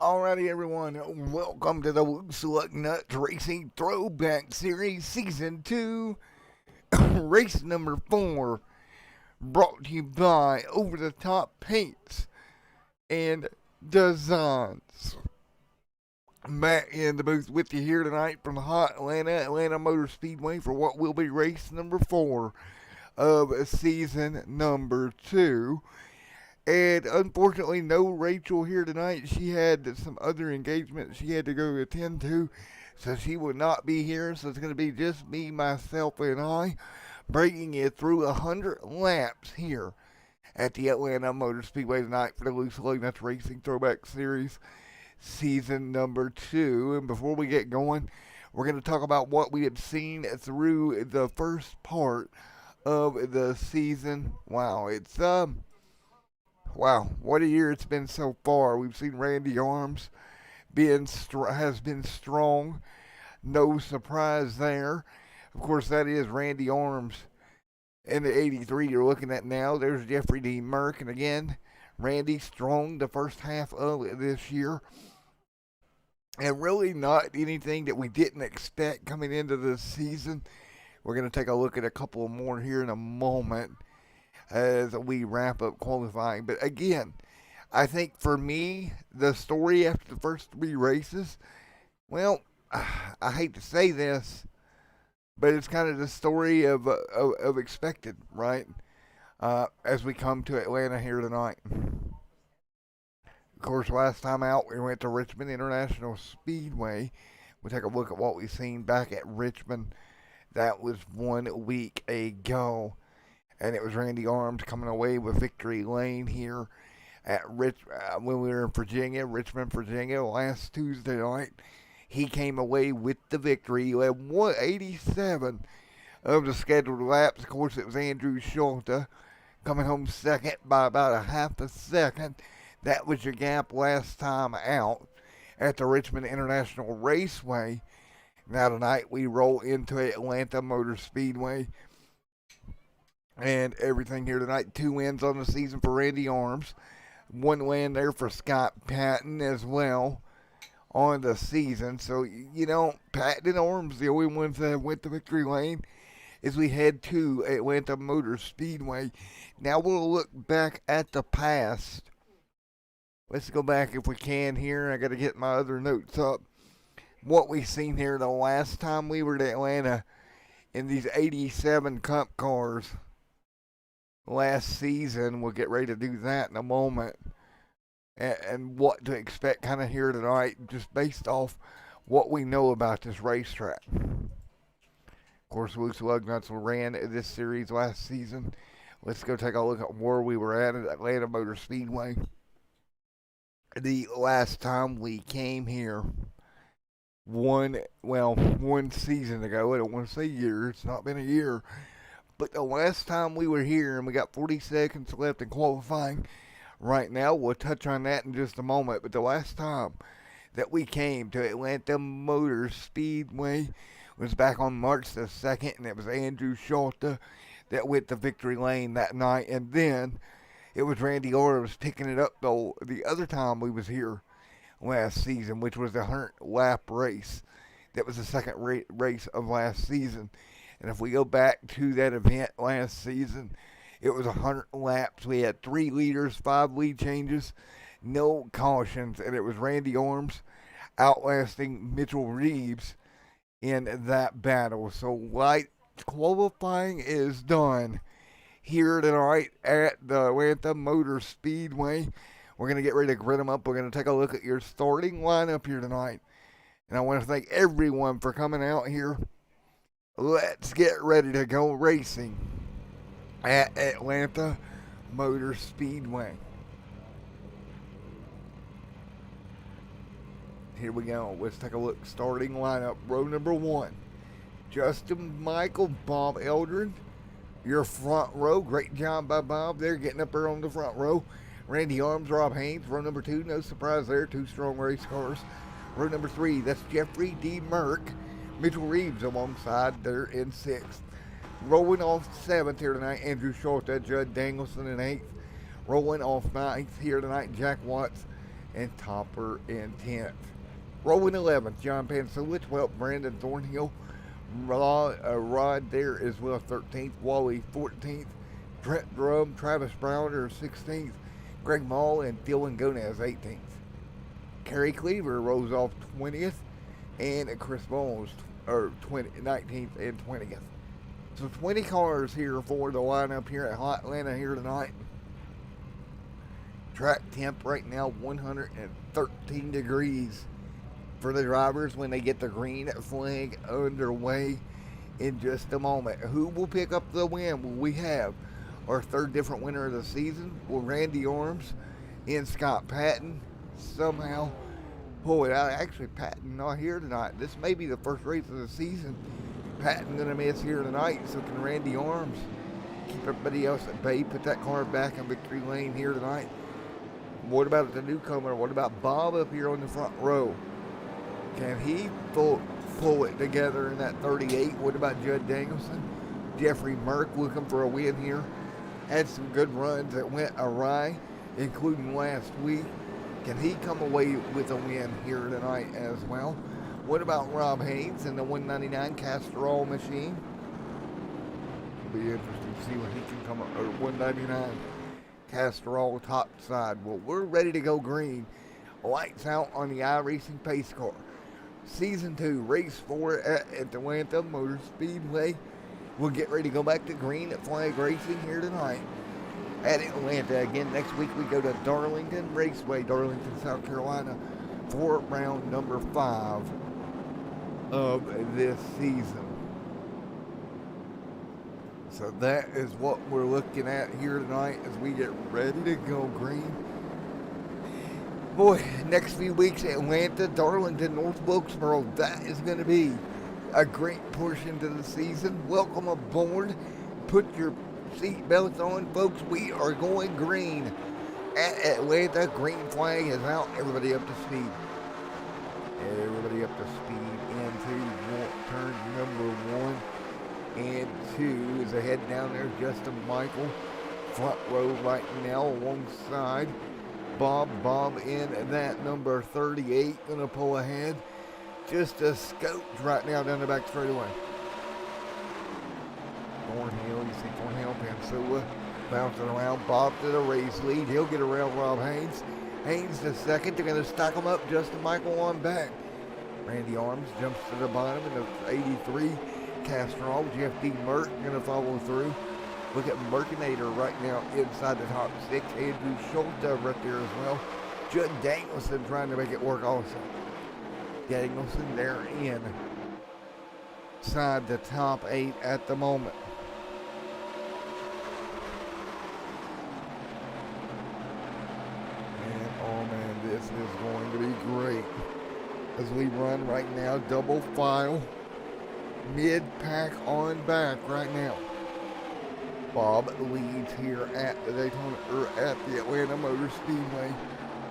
Alrighty, everyone, welcome to the Lugnuts Racing Throwback Series Season 2, race number 4, brought to you by Over the Top Paints and Designs. Back in the booth with you here tonight from the hot Atlanta Motor Speedway for what will be race number 4 of season number 2. And unfortunately, no Rachel here tonight. She had some other engagements she had to go attend to, so she will not be here. So it's going to be just me, myself, and I bringing you through 100 laps here at the Atlanta Motor Speedway tonight for the Lugnuts Racing Throwback Series season number 2. And before we get going, we're going to talk about what we have seen through the first part of the season. Wow, what a year it's been so far. We've seen Randy Arms has been strong. No surprise there. Of course, that is Randy Arms in the 83 you're looking at now. There's Jeffrey D. Merck. And again, Randy strong the first half of this year. And really not anything that we didn't expect coming into this season. We're going to take a look at a couple more here in a moment as we wrap up qualifying. But again, I think for me, the story after the first 3 races, well, I hate to say this, but it's kind of the story of expected, right? As we come to Atlanta here tonight. Of course, last time out, we went to Richmond International Speedway. We'll take a look at what we've seen back at Richmond. That was 1 week ago. And it was Randy Arms coming away with victory lane here at when we were in Virginia, Richmond, Virginia, last Tuesday night. He came away with the victory. He led 187 of the scheduled laps. Of course, it was Andrew Schulte coming home second by about a half a second. That was your gap last time out at the Richmond International Raceway. Now tonight we roll into Atlanta Motor Speedway. And everything here tonight. 2 wins on the season for Randy Arms. 1 win there for Scott Patton as well on the season. So, Patton and Arms, the only ones that went to victory lane as we head to Atlanta Motor Speedway. Now we'll look back at the past. Let's go back if we can here. I got to get my other notes up. What we seen here the last time we were to Atlanta in these 87 Cup cars last season. We'll get ready to do that in a moment. And what to expect kind of here tonight, just based off what we know about this racetrack. Of course, Lugnuts ran this series last season. Let's go take a look at where we were at Atlanta Motor Speedway. The last time we came here, one season ago. I don't want to say year. It's not been a year. But the last time we were here, and we got 40 seconds left in qualifying right now, we'll touch on that in just a moment. But the last time that we came to Atlanta Motor Speedway was back on March the 2nd, and it was Andrew Schulte that went to victory lane that night. And then it was Randy Arms picking it up the other time we was here last season, which was the 100-lap race. That was the second race of last season. And if we go back to that event last season, it was 100 laps. We had 3 leaders, 5 lead changes, no cautions, and it was Randy Arms outlasting Mitchell Reeves in that battle. So light qualifying is done here tonight at the Atlanta Motor Speedway. We're going to get ready to grid them up. We're going to take a look at your starting lineup here tonight. And I want to thank everyone for coming out here. Let's get ready to go racing at Atlanta Motor Speedway. Here we go. Let's take a look. Starting lineup. Row number 1. Justin Michael, Bob Eldred. Your front row. Great job by Bob there getting up there on the front row. Randy Arms, Rob Haynes. Row number 2. No surprise there. 2 strong race cars. Row number 3. That's Jeffrey D. Merck. Mitchell Reeves alongside there in 6th. Rolling off 7th here tonight, Andrew Schulte, Judd Danielson in 8th. Rolling off 9th here tonight, Jack Watts, and Topper in 10th. Rolling 11th, John Pansula. 12th, Brandon Thornhill. Rod there as well, 13th. Wally, 14th. Trent Drum, Travis Browner, 16th. Greg Mall and Dylan Gonez, 18th. Kerry Cleaver rolls off 20th. And Chris Bowles, 19th and 20th. So 20 cars here for the lineup here at Hot Atlanta here tonight. Track temp right now 113 degrees for the drivers when they get the green flag underway in just a moment. Who will pick up the win? Will we have our third different winner of the season? Will Randy Arms and Scott Patton somehow pull it out? Actually, Patton not here tonight. This may be the first race of the season. Patton gonna miss here tonight, so can Randy Arms keep everybody else at bay, put that car back in victory lane here tonight? What about the newcomer? What about Bob up here on the front row? Can he pull it together in that 38? What about Judd Danielson? Jeffrey Merck looking for a win here. Had some good runs that went awry, including last week. Can he come away with a win here tonight as well? What about Rob Haynes in the 199 Castrol machine? It'll be interesting to see what he can come up, or 199 Castrol top side. Well, we're ready to go green. Lights out on the iRacing pace car. Season 2, race 4 at Atlanta Motor Speedway. We'll get ready to go back to green at flag racing here tonight at Atlanta. Again, next week we go to Darlington Raceway, Darlington, South Carolina, for round number 5 of this season. So that is what we're looking at here tonight as we get ready to go green. Boy, next few weeks, Atlanta, Darlington, North Wilkesboro, that is going to be a great portion to the season. Welcome aboard. Put your seat belts on, folks. We are going green at Atlanta. Green flag is out. Everybody up to speed. Everybody up to speed into turn number 1 and 2 as they head down there. Justin Michael, front row right now alongside Bob in that number 38, gonna pull ahead. Just a scope right now down the back straightaway. Thornhill, you see Thornhill, Pansula bouncing around. Bob to the race lead. He'll get around Rob Haynes. Haynes the second. They're gonna stack them up. Justin Michael on back. Randy Arms jumps to the bottom in the 83 Castrol. Jeff D. Merck gonna follow through. Look at Merkinator right now inside the top 6. Andrew Schulte right there as well. Judd Danielson trying to make it work also. Danielson there inside the top 8 at the moment. And oh man, this is going to be great. As we run right now, double file. Mid-pack on back right now. Bob leads here at the Daytona, or at the Atlanta Motor Speedway.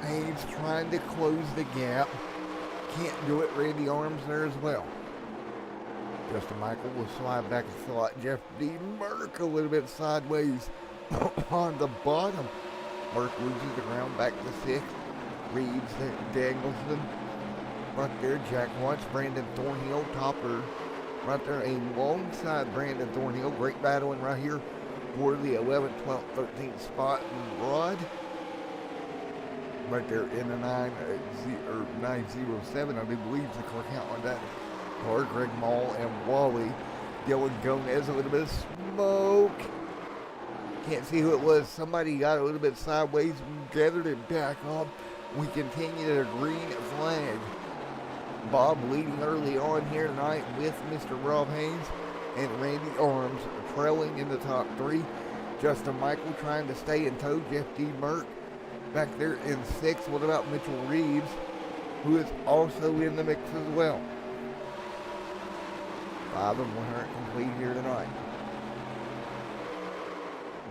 Haynes trying to close the gap. Can't do it. Randy Arms there as well. Justin Michael will slide back a slot. Jeff D. Merck a little bit sideways on the bottom. Merck loses the ground back to 6th. Reeves, Danielson right there. Jack Watts, Brandon Thornhill, Topper right there alongside Brandon Thornhill. Great battling right here for the 11th, 12th, 13th spot. And Rod right there in the 907, I do believe the car count on that car. Greg Mall and Wally. Dylan Gomez, a little bit of smoke. Can't see who it was. Somebody got a little bit sideways and gathered it back up. We continue to green flag. Bob leading early on here tonight with Mr. Rob Haynes and Randy Arms trailing in the top 3. Justin Michael trying to stay in tow. Jeff D. Merck back there in 6th. What about Mitchell Reeves, who is also in the mix as well? 5 and 100 complete here tonight.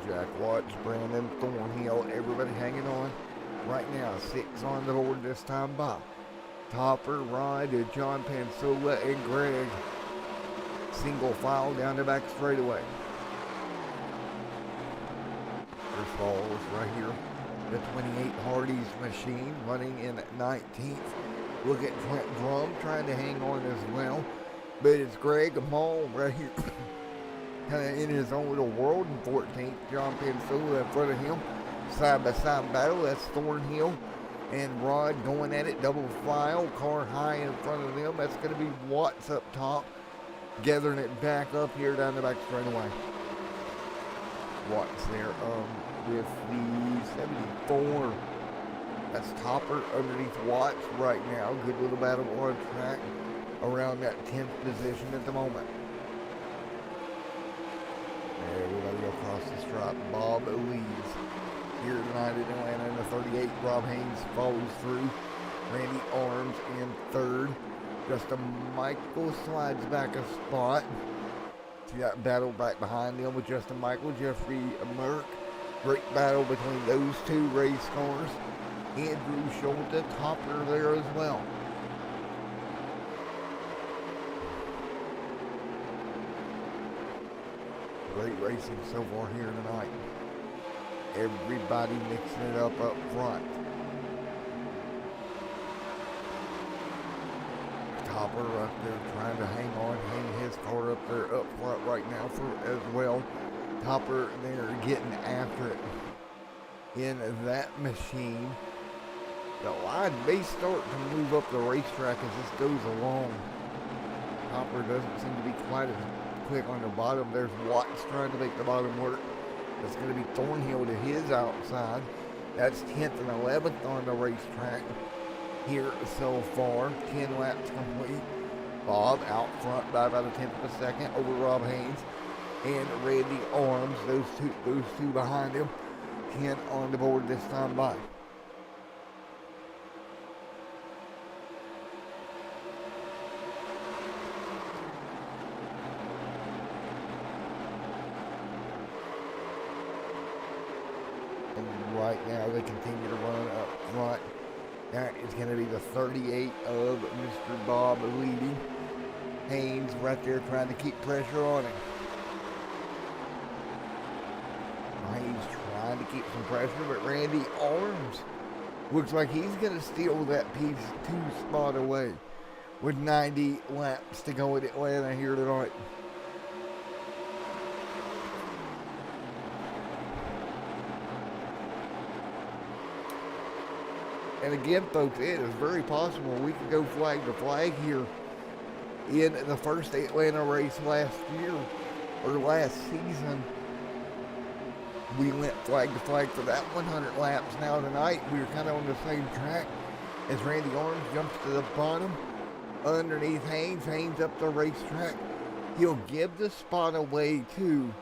Jack Watts, Brandon Thornhill, everybody hanging on right now. 6 on the board this time. Bob, Topper, Rod, John Pansula, and Greg. Single file down the back straightaway. Chris Falls right here the 28 Hardee's machine, running in 19th. Look at Clint Drum trying to hang on as well. But it's Greg Mall right here, kind of in his own little world in 14th. John Pensula in front of him. Side-by-side battle, that's Thornhill and Rod going at it, double file, car high in front of them. That's going to be Watts up top, gathering it back up here down the back straightaway. Watts there with the 74. That's Topper underneath Watts right now. Good little battle on track around that 10th position at the moment. Everybody across the stripe. Bob leads here tonight in Atlanta in the 38. Rob Haynes follows through. Randy Arms in third. Justin Michael slides back a spot. See that battle back behind him with Justin Michael, Jeffrey Merck. Great battle between those two race cars. Andrew Schulte, Topper there as well. Great racing so far here tonight. Everybody mixing it up front. Topper up there trying to hang on, hang his car up there up front right now as well. Topper there getting after it in that machine. The line may start to move up the racetrack as this goes along. Topper doesn't seem to be quite as quick on the bottom. There's Watts trying to make the bottom work. It's going to be Thornhill to his outside. That's 10th and 11th on the racetrack here so far. 10 laps complete. Bob out front by about a 10th of a second over Rob Haynes and Randy Arms. Those two behind him. 10 on the board this time by. Right now they continue to run up front. That is going to be the 38 of Mr. Bob leading. Haynes right there trying to keep pressure on him. Haynes trying to keep some pressure, but Randy Arms looks like he's going to steal that P2 spot away with 90 laps to go in Atlanta here tonight. And again, folks, it is very possible we could go flag to flag here in the first Atlanta race last year or last season. We went flag to flag for that 100 laps. Now tonight, we were kind of on the same track as Randy Arms jumps to the bottom underneath Haynes. Haynes up the racetrack. He'll give the spot away to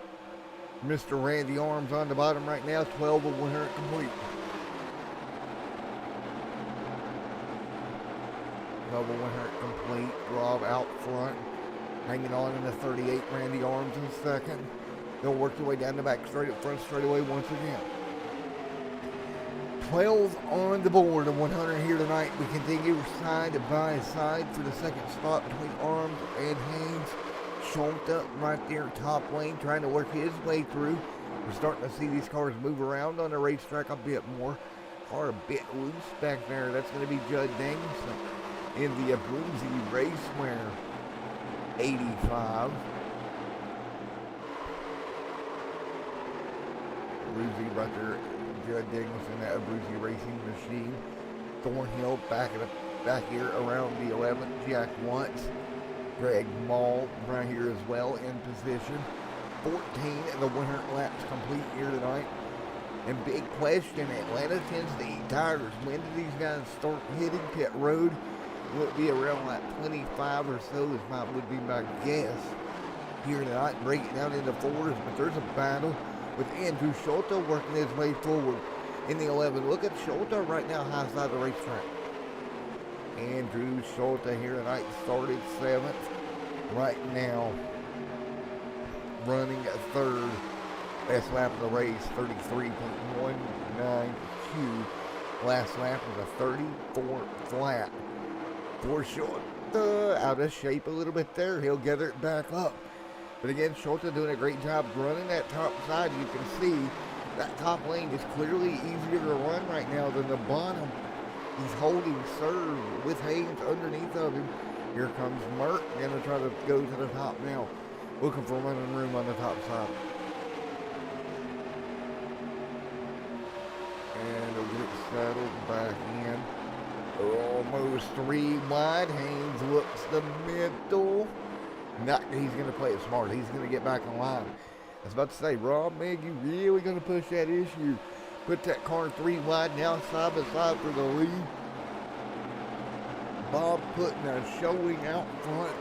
Mr. Randy Arms on the bottom right now. 12 of 100 complete. 100 complete. Rob out front, hanging on in the 38. Randy Arms in second. They'll work their way down the back straight up front straightaway once again. 12 on the board of 100 here tonight. We continue side by side for the second spot between Arms and Haynes. Schulte right there top lane trying to work his way through. We're starting to see these cars move around on the racetrack a bit more. Car a bit loose back there. That's going to be Judd Danielson in the Abruzzi Raceware 85. Abruzzi right there, Judd Danielson, that Abruzzi Racing Machine. Thornhill back here around the 11th. Jack Watts, Greg Mall right here as well in position. 14 of the 100 laps complete here tonight. And big question, Atlanta tends to eat tires. When do these guys start hitting pit road? Will it be around like 25 or so would be my guess here tonight. Break it down into fours, but there's a battle with Andrew Schulte working his way forward in the 11. Look at Schulte right now, high side of the racetrack. Andrew Schulte here tonight started 7th. Right now, running at third. Best lap of the race, 33.192. Last lap was a 34 flat. For Schulte, out of shape a little bit there. He'll gather it back up. But again, Schulte doing a great job running that top side. You can see That top lane is clearly easier to run right now than the bottom. He's holding serve with Haynes underneath of him. Here comes Mert, gonna try to go to the top now. Looking for running room on the top side. And he'll get settled back in. Almost 3 wide. Haynes looks the middle. He's going to play it smart. He's going to get back in line. I was about to say, Rob, man, you really going to push that issue. Put that car 3 wide now, side by side for the lead. Bob putting a showing out front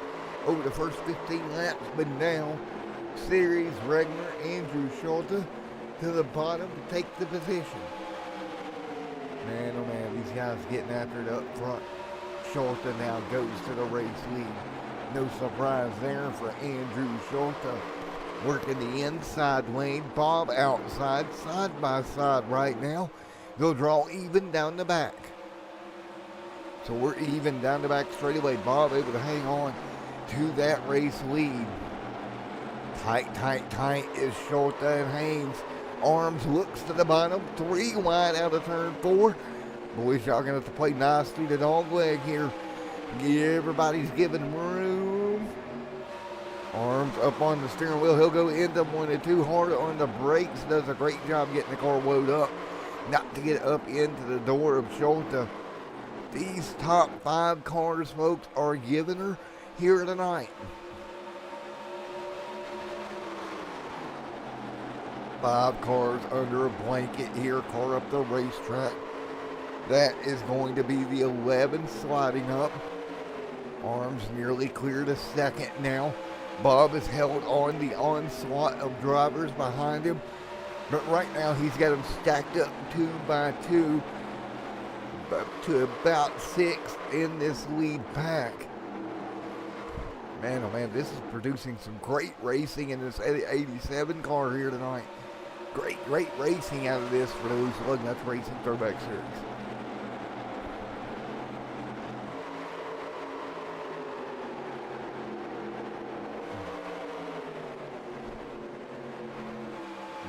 over the first 15 laps, but now Series, Regner, Andrew Schulte to the bottom to take the position. Man, oh man, these guys getting after it up front. Schulte now goes to the race lead. No surprise there for Andrew Schulte. Working the inside lane. Bob outside, side by side right now. They'll draw even down the back. So we're even down the back straightaway. Bob able to hang on to that race lead. Tight is Schulte and Haynes. Arms looks to the bottom. 3 wide out of turn 4. Boys, y'all gonna have to play nice through the dog leg here. Everybody's giving room. Arms up on the steering wheel. He'll go into 1 and 2 hard on the brakes. Does a great job getting the car wound up. Not to get up into the door of Schulte. These top 5 cars, folks, are giving her here tonight. 5 cars under a blanket here. Car up the racetrack. That is going to be the 11 sliding up. Arms nearly clear to second now. Bob is held on the onslaught of drivers behind him. But right now he's got them stacked up 2 by 2 to about 6th in this lead pack. Man, oh man, this is producing some great racing in this 87 car here tonight. Great racing out of this for the Loose Lugnuts Racing Throwback Series.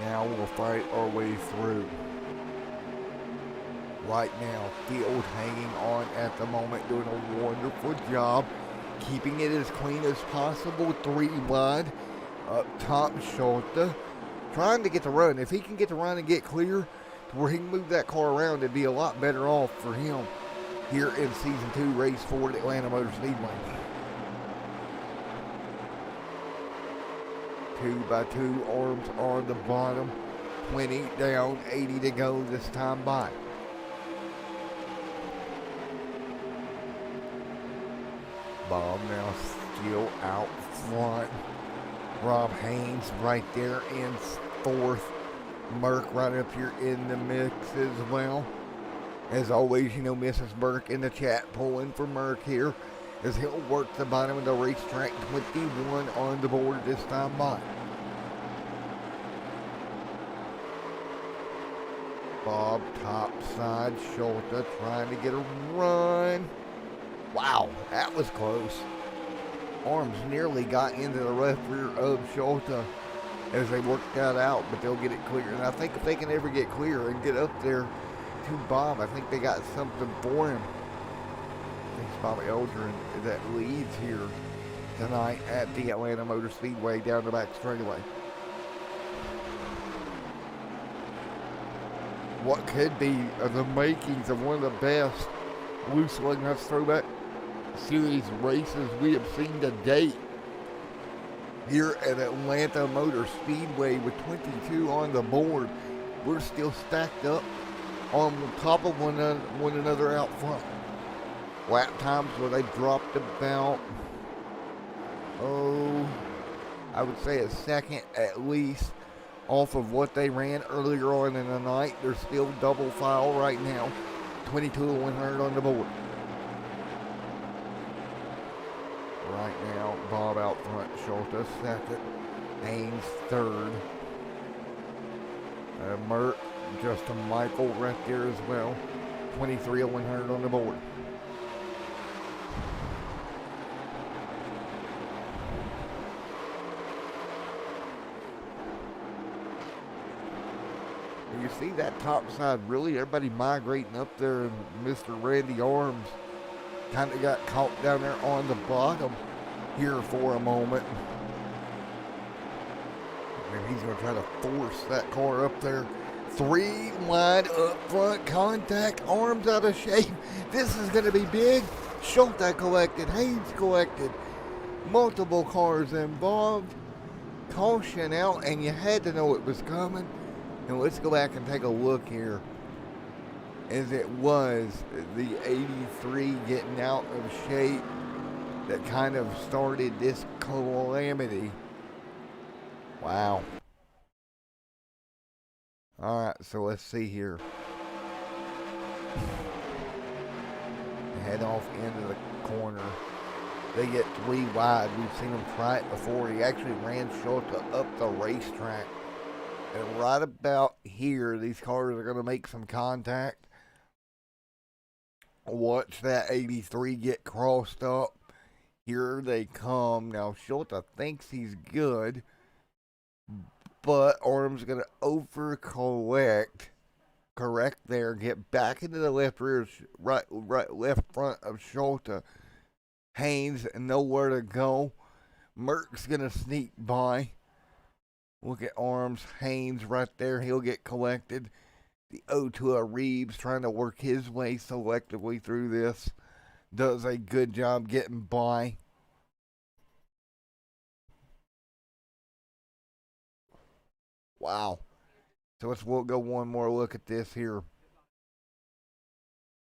Now we'll fight our way through. Right now, Field hanging on at the moment, doing a wonderful job, keeping it as clean as possible. 3 wide, up top Schulte, trying to get the run. If he can get the run and get clear to where he can move that car around, it'd be a lot better off for him here in Season 2, Race 4 at Atlanta Motor Speedway. 2 by 2, arms on the bottom, 20 down, 80 to go this time by. Bob now still out front. Rob Haynes right there in 4th. Burke right up here in the mix as well. As always, you know, Mrs. Burke in the chat pulling for Merck here as he'll work the bottom of the racetrack. 21 on the board this time by. Bob top side, Schulte trying to get a run. Wow, that was close. Arms nearly got into the left rear of Schulte as they worked that out, but they'll get it clear. And I think if they can ever get clear and get up there to Bob, I think they got something for him. I think it's Bobby Eldrin that leads here tonight at the Atlanta Motor Speedway down the back straightaway. What could be the makings of one of the best Loose Lugnuts Throwback Series races we have seen to date here at Atlanta Motor Speedway with 22 on the board. We're still stacked up on top of one another out front. Lap times where they dropped about, I would say a second at least off of what they ran earlier on in the night. They're still double file right now. 22 to 100 on the board. Right now, Bob out front, Schulte second, Haynes third. Mert, Justin Michael right there as well. 23 to 100 on the board. see that top side, really everybody migrating up there, and Mr. Randy Arms kind of got caught down there on the bottom here for a moment. And he's going to try to force that car up there. 3 wide up front, contact, Arms out of shape. This is going to be big. Schulte collected, Haynes collected, multiple cars involved. Caution out, and you had to know it was coming. And let's go back and take a look here. As it was the 83 getting out of shape that kind of started this calamity. Wow. All right, so let's see here. Head off into the corner. They get 3 wide. We've seen him try it before. He actually ran Schulte up the racetrack. And right about here, these cars are going to make some contact. Watch that 83 get crossed up. Here they come. Now, Schulte thinks he's good. But Arm's going to over-collect. Correct there. Get back into the left rear, left front of Schulte. Haynes, nowhere to go. Merck's going to sneak by. Look at Arms. Haynes right there. He'll get collected. The O2 Reeves trying to work his way selectively through this. Does a good job getting by. Wow. So we'll go one more look at this here.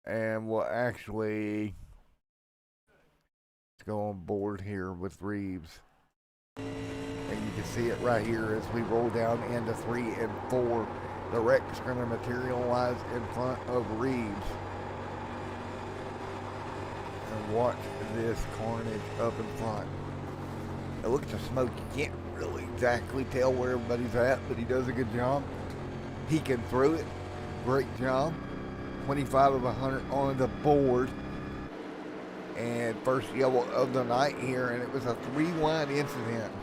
And we'll actually go on board here with Reeves. And you can see it right here as we roll down into 3 and 4. The wreck's going to materialize in front of Reeves. And watch this carnage up in front. It looks to smoke. You can't really exactly tell where everybody's at, but he does a good job. He can throw it. Great job. 25 of 100 on the board. And first yellow of the night here, and it was a 3-wide incident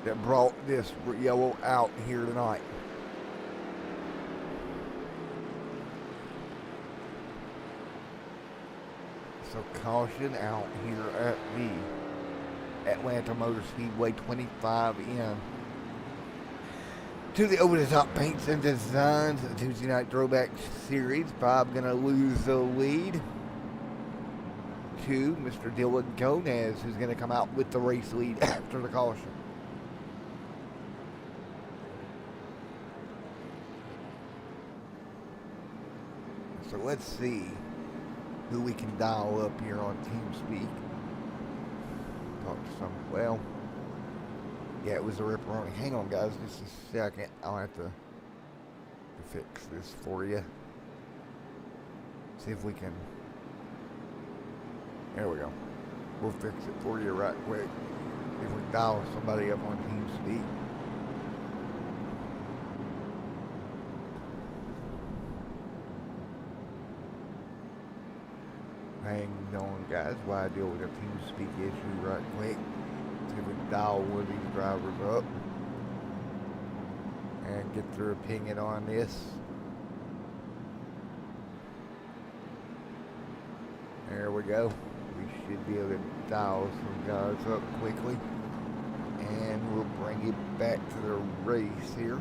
that brought this yellow out here tonight. So caution out here at the Atlanta Motor Speedway, 25 in. To the over-the-top paints and designs, the Tuesday night Throwback series. Bob gonna lose the lead to Mr. Dylan Gomez, who's going to come out with the race lead after the caution. So let's see who we can dial up here on TeamSpeak. Talk to some, well, yeah, it was a ripperoni. Hang on, guys, just a second. I'll have to fix this for you. See if we can. There we go. We'll fix it for you right quick. If we dial somebody up on TeamSpeak. Hang on, guys, while I deal with a TeamSpeak issue right quick. See if we can dial one of these drivers up and get their opinion on this. There we go. We should be able to dial some guys up quickly. And we'll bring it back to the race here.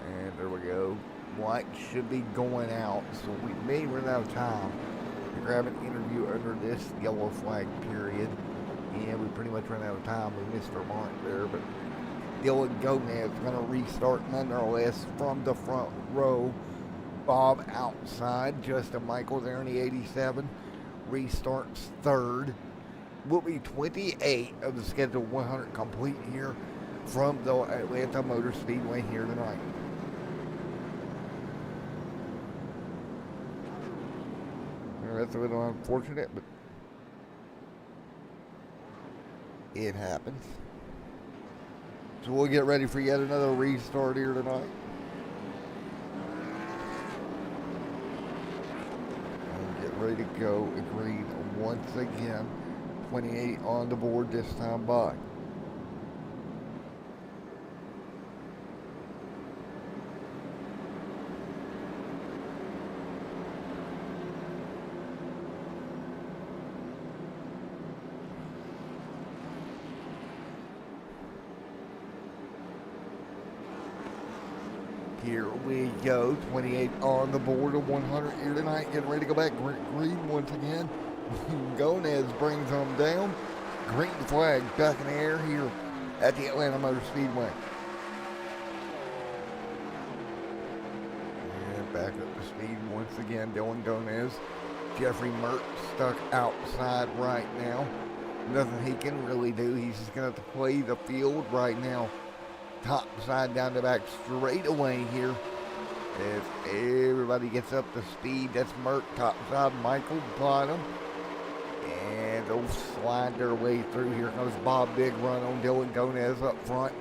And there we go. Light should be going out, so we may run out of time to grab an interview under this yellow flag period. And we pretty much ran out of time. We missed our mark there, but Dylan Gomez is going to restart nonetheless from the front row. Bob outside. Justin Michael there in the 87. Restarts third. Will be 28 of the scheduled 100 complete here from the Atlanta Motor Speedway here tonight. That's a little unfortunate, but it happens. So we'll get ready for yet another restart here tonight. And get ready to go. Green once again. 28 on the board this time by. Here we go. 28 on the board of 100 here tonight. Getting ready to go back. Green once again. Gomez brings them down. Green flag back in the air here at the Atlanta Motor Speedway. And back up to speed once again. Dylan Gomez. Jeffrey Merck stuck outside right now. Nothing he can really do. He's just going to have to play the field right now. Top side down the back straight away here. As everybody gets up to speed, that's Merck top side, Michael bottom. And they'll slide their way through. Here comes Bob, big run on Dylan Gomez up front.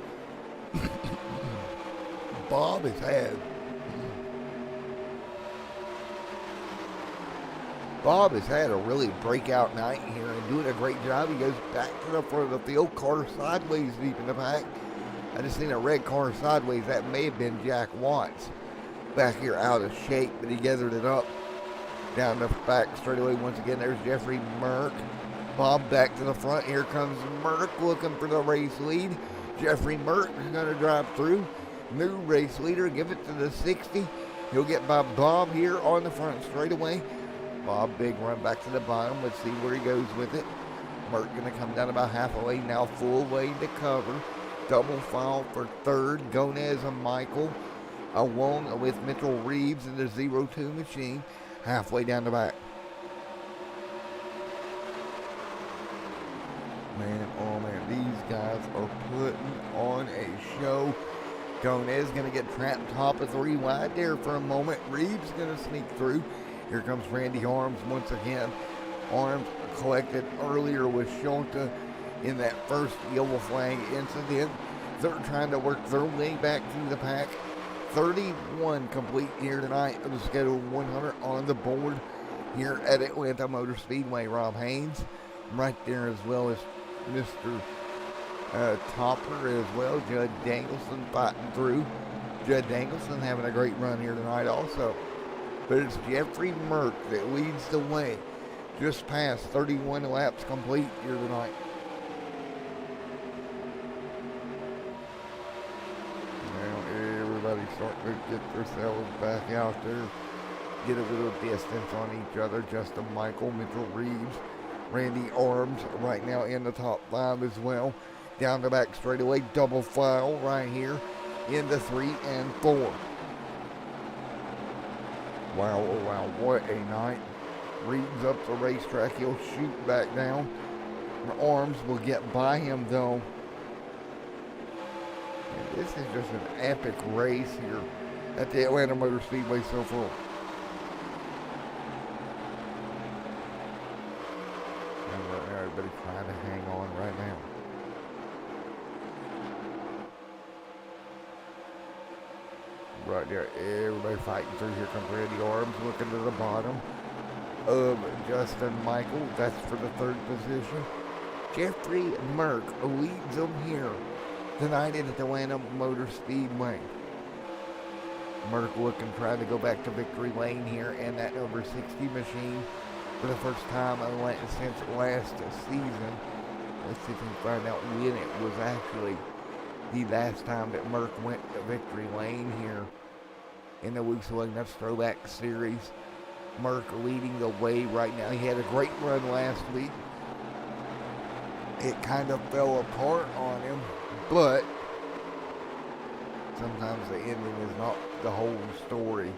Bob has had a really breakout night here and doing a great job. He goes back to the front of the field. Car sideways deep in the pack. I just seen a red car sideways. That may have been Jack Watts back here out of shape, but he gathered it up down the back straightaway. Once again, there's Jeffrey Merck. Bob back to the front. Here comes Merck looking for the race lead. Jeffrey Merck is going to drive through. New race leader. Give it to the 60. He'll get by Bob here on the front straightaway. Bob, big run back to the bottom. Let's see where he goes with it. Merck going to come down about half a lane now, full way to cover. Double file for third. Gomez and Michael, along with Mitchell Reeves in the 0-2 machine, halfway down the back. Man, oh man, these guys are putting on a show. Gomez going to get trapped top of 3 wide there for a moment. Reeves going to sneak through. Here comes Randy Arms once again. Arms collected earlier with Schulta in that first yellow flag incident. They're trying to work their way back through the pack. 31 complete here tonight of the schedule, 100 on the board here at Atlanta Motor Speedway. Rob Haynes right there, as well as Mr. Topper as well. Judd Dangelson fighting through. Judd Dangelson having a great run here tonight also. But it's Jeffrey Merck that leads the way. Just past 31 laps complete here tonight. Now everybody's starting to get themselves back out there. Get a little distance on each other. Justin Michael, Mitchell Reeves, Randy Arms right now in the top 5 as well. Down the back straightaway, double file right here in the 3 and 4. Wow, oh wow, what a night. Reeves up the racetrack, he'll shoot back down. Arms will get by him though. And this is just an epic race here at the Atlanta Motor Speedway so far. And right now everybody's trying to hang on right now. Right there, everybody fighting through. Here comes Randy Arms looking to the bottom of Justin Michael. That's for the 3rd position. Jeffrey Merck leads them here tonight at Atlanta Motor Speedway. Merck looking, trying to go back to victory lane here in that number 60 machine for the first time since last season. Let's see if we can find out when it was actually the last time that Merck went to victory lane here in the Lugnuts Throwback series. Merck leading the way right now. He had a great run last week. It kind of fell apart on him, but sometimes the ending is not the whole story,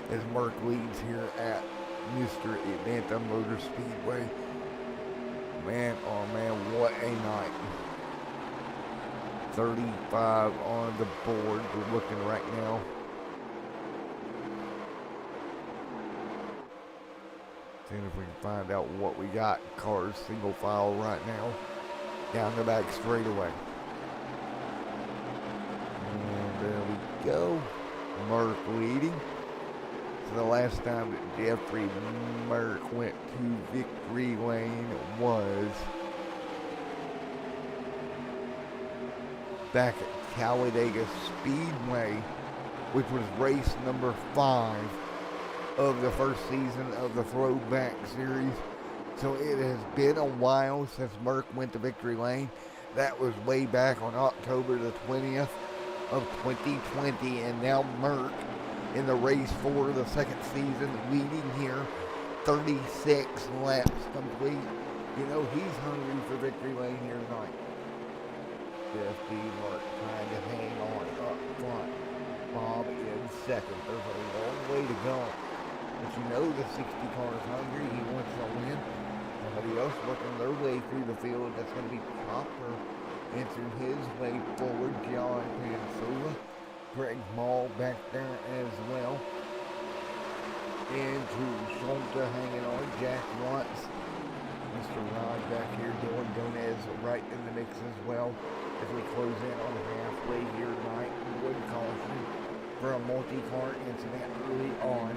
as Merck leads here at Mr. Atlanta Motor Speedway. Man, oh man, what a night. 35 on the board. We're looking right now. Seeing if we can find out what we got. Cars single file right now. Down the back straightaway. And there we go. Merck leading. So the last time that Jeffrey Merck went to victory lane was back at Talladega Speedway, which was race number 5 of the first season of the Throwback series. So it has been a while since Merck went to victory lane. That was way back on October the 20th of 2020, and now Merck in the race for the second season, leading here, 36 laps complete. You know, he's hungry for victory lane here tonight. Jeff B. Merck trying to hang on up front. Bob in second. There's a long way to go. But you know the 60 car is hungry. He wants to win. Somebody else working their way through the field. That's going to be Chopper entering his way forward. John Pansula. Greg Mall back there as well. Andrew Schulte hanging on. Jack Watts. Mr. Rod back here. Dylan Gomez right in the mix as well. As we close in on halfway here tonight, wood caution for a multi-car incident early on.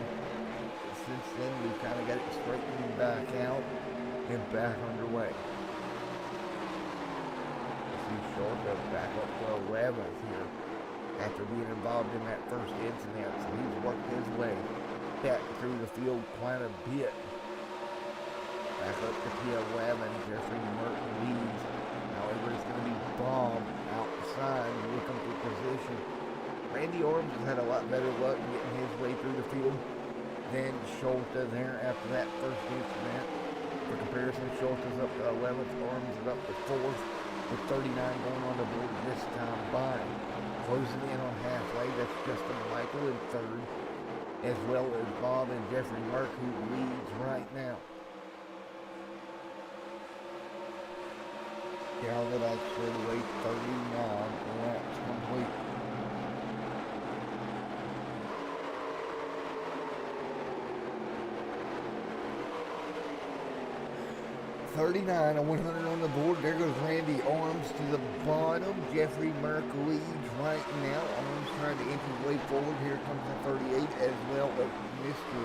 Since then, we've kind of got it straightened back out and back underway. See Schulte back up to 11th here after being involved in that first incident. So he's worked his way back through the field quite a bit. Back up to P11, Jeffrey Merton leads. However, it's going to be Bob outside looking for position. Randy Orms has had a lot better luck getting his way through the field than Schulte there after that first incident. For comparison, Schulte's up to 11th, Orms is up to 4th, with 39 going on the board this time by. Closing in on halfway, that's Justin Michael in third, as well as Bob and Jeffrey Merck, who leads right now. Down the back straightaway, 39 laps complete. $39 and 100 on the board. There goes Randy Arms to the bottom. Jeffrey Merck leads right now. Arms trying to inch his way forward. Here comes the 38 as well as Mr.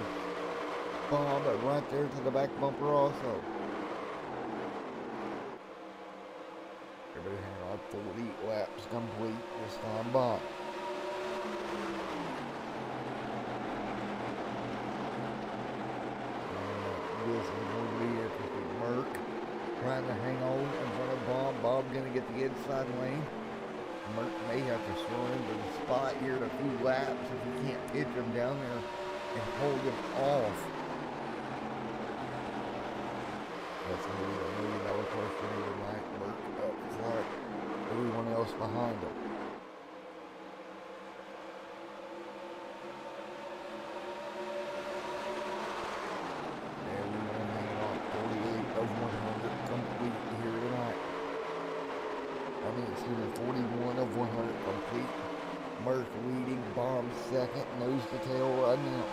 Bob right there to the back bumper also. Everybody hang on, 40 laps complete this time by. This is going to be interesting. Merck trying to hang on in front of Bob. Bob going to get the inside lane. Merck may have to slow into the spot here in a few laps if he can't pitch him down there and hold him off. That's going to be the $1 million question here tonight. Merck up front, everyone else behind him. Everyone hanging on 48 of 100 complete here tonight. I mean, excuse me, 41 of 100 complete. Merck leading, Bob second, nose to tail right now.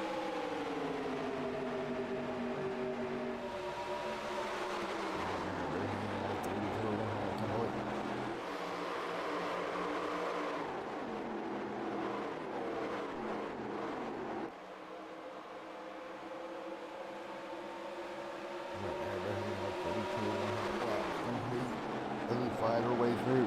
Fight her way through.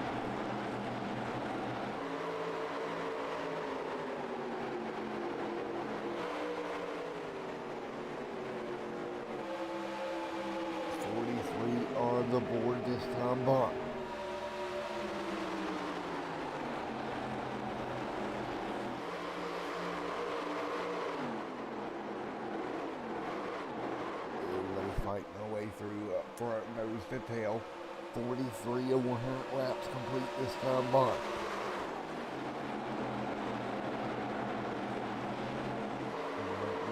On the board this time by. Everybody fighting their way through up front, nose to tail. 43 of 100 laps complete this time by.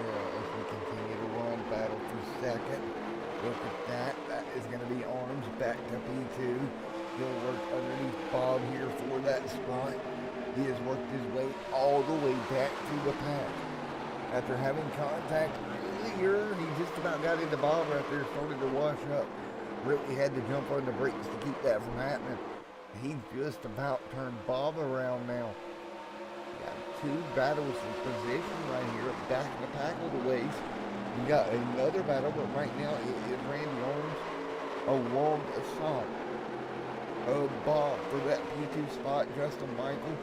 Now, as we continue to run, battle for second. Look at that. That is going to be Arms back to P2. He'll work underneath Bob here for that spot. He has worked his way all the way back to the pack. After having contact earlier, he just about got into Bob right there, started to wash up. Really had to jump on the brakes to keep that from happening. He just about turned Bob around now. Got two battles for position right here, back in the pack a little ways. We got another battle, but right now it is Randy Arms alongside of Bob for that P2 spot. Justin Michael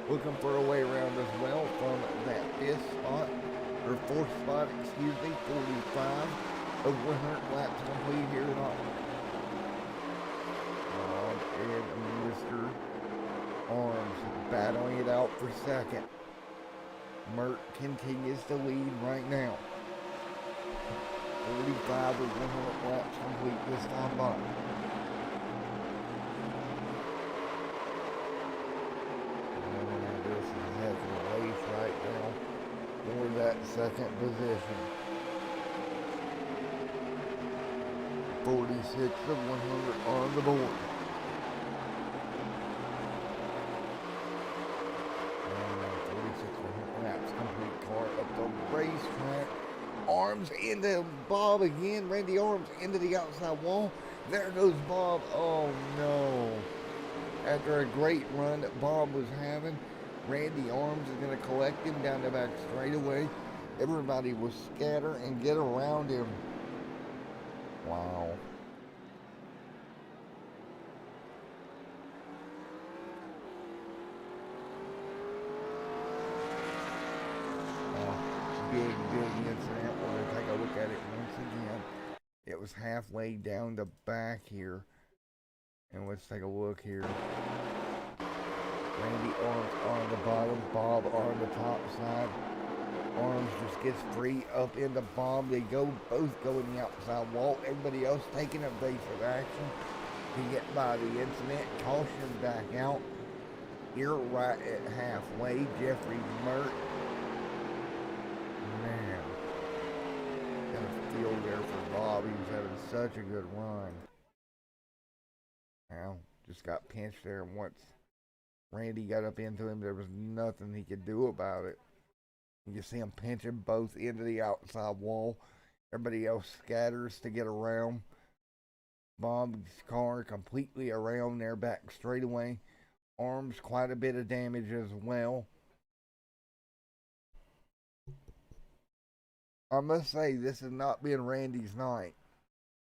looking for a way around as well from that fifth spot, or fourth spot, excuse me, 45 of 100 laps complete here tonight. And Mr. Arms battling it out for second. Mert continues to lead right now. 45 or 100 laps complete this time by. And this is a heck of a race right now for that second position. 46 of 100 on the board. Laps complete, car up the racetrack. Arms into Bob again. Randy Arms into the outside wall. There goes Bob. Oh no. After a great run that Bob was having, Randy Arms is going to collect him down the back straightaway. Everybody will scatter and get around him. Wow. Big incident. We're going to take a look at it once again. It was halfway down the back here. And let's take a look here. Randy Arms on the bottom, Bob on the top side. Arms just gets free up into Bob. They both go in the outside wall. Everybody else taking evasive action to get by the incident. Caution back out. Here right at halfway, Jeffrey Mert. Man, got a feel there for Bob. He was having such a good run. Now, just got pinched there, and once Randy got up into him, there was nothing he could do about it. You can see him pinching both into the outside wall. Everybody else scatters to get around. Bob's car completely around their back straightaway. Arms quite a bit of damage as well. I must say, this has not been Randy's night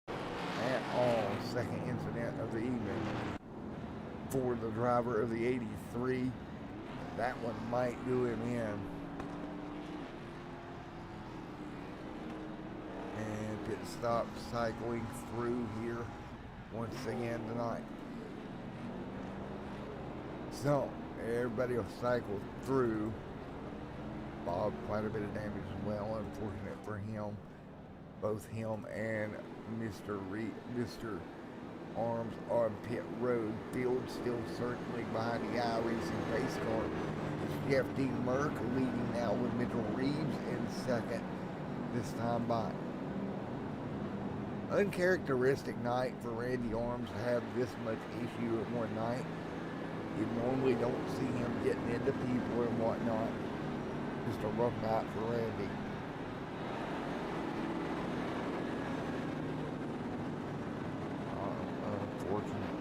at all. Second incident of the evening for the driver of the 83. That one might do him in. And pit stop cycling through here once again tonight. So, everybody will cycle through. Bob, quite a bit of damage as well, unfortunate for him. Both him and Mr. Arms on pit road. Field still circling behind the iRacing pace car. It's Jeff D. Merck leading now with Mitchell Reeves in second this time by. Uncharacteristic night for Randy Arms to have this much issue at one night. You normally don't see him getting into people and whatnot. Just a rough night for Randy. Unfortunate.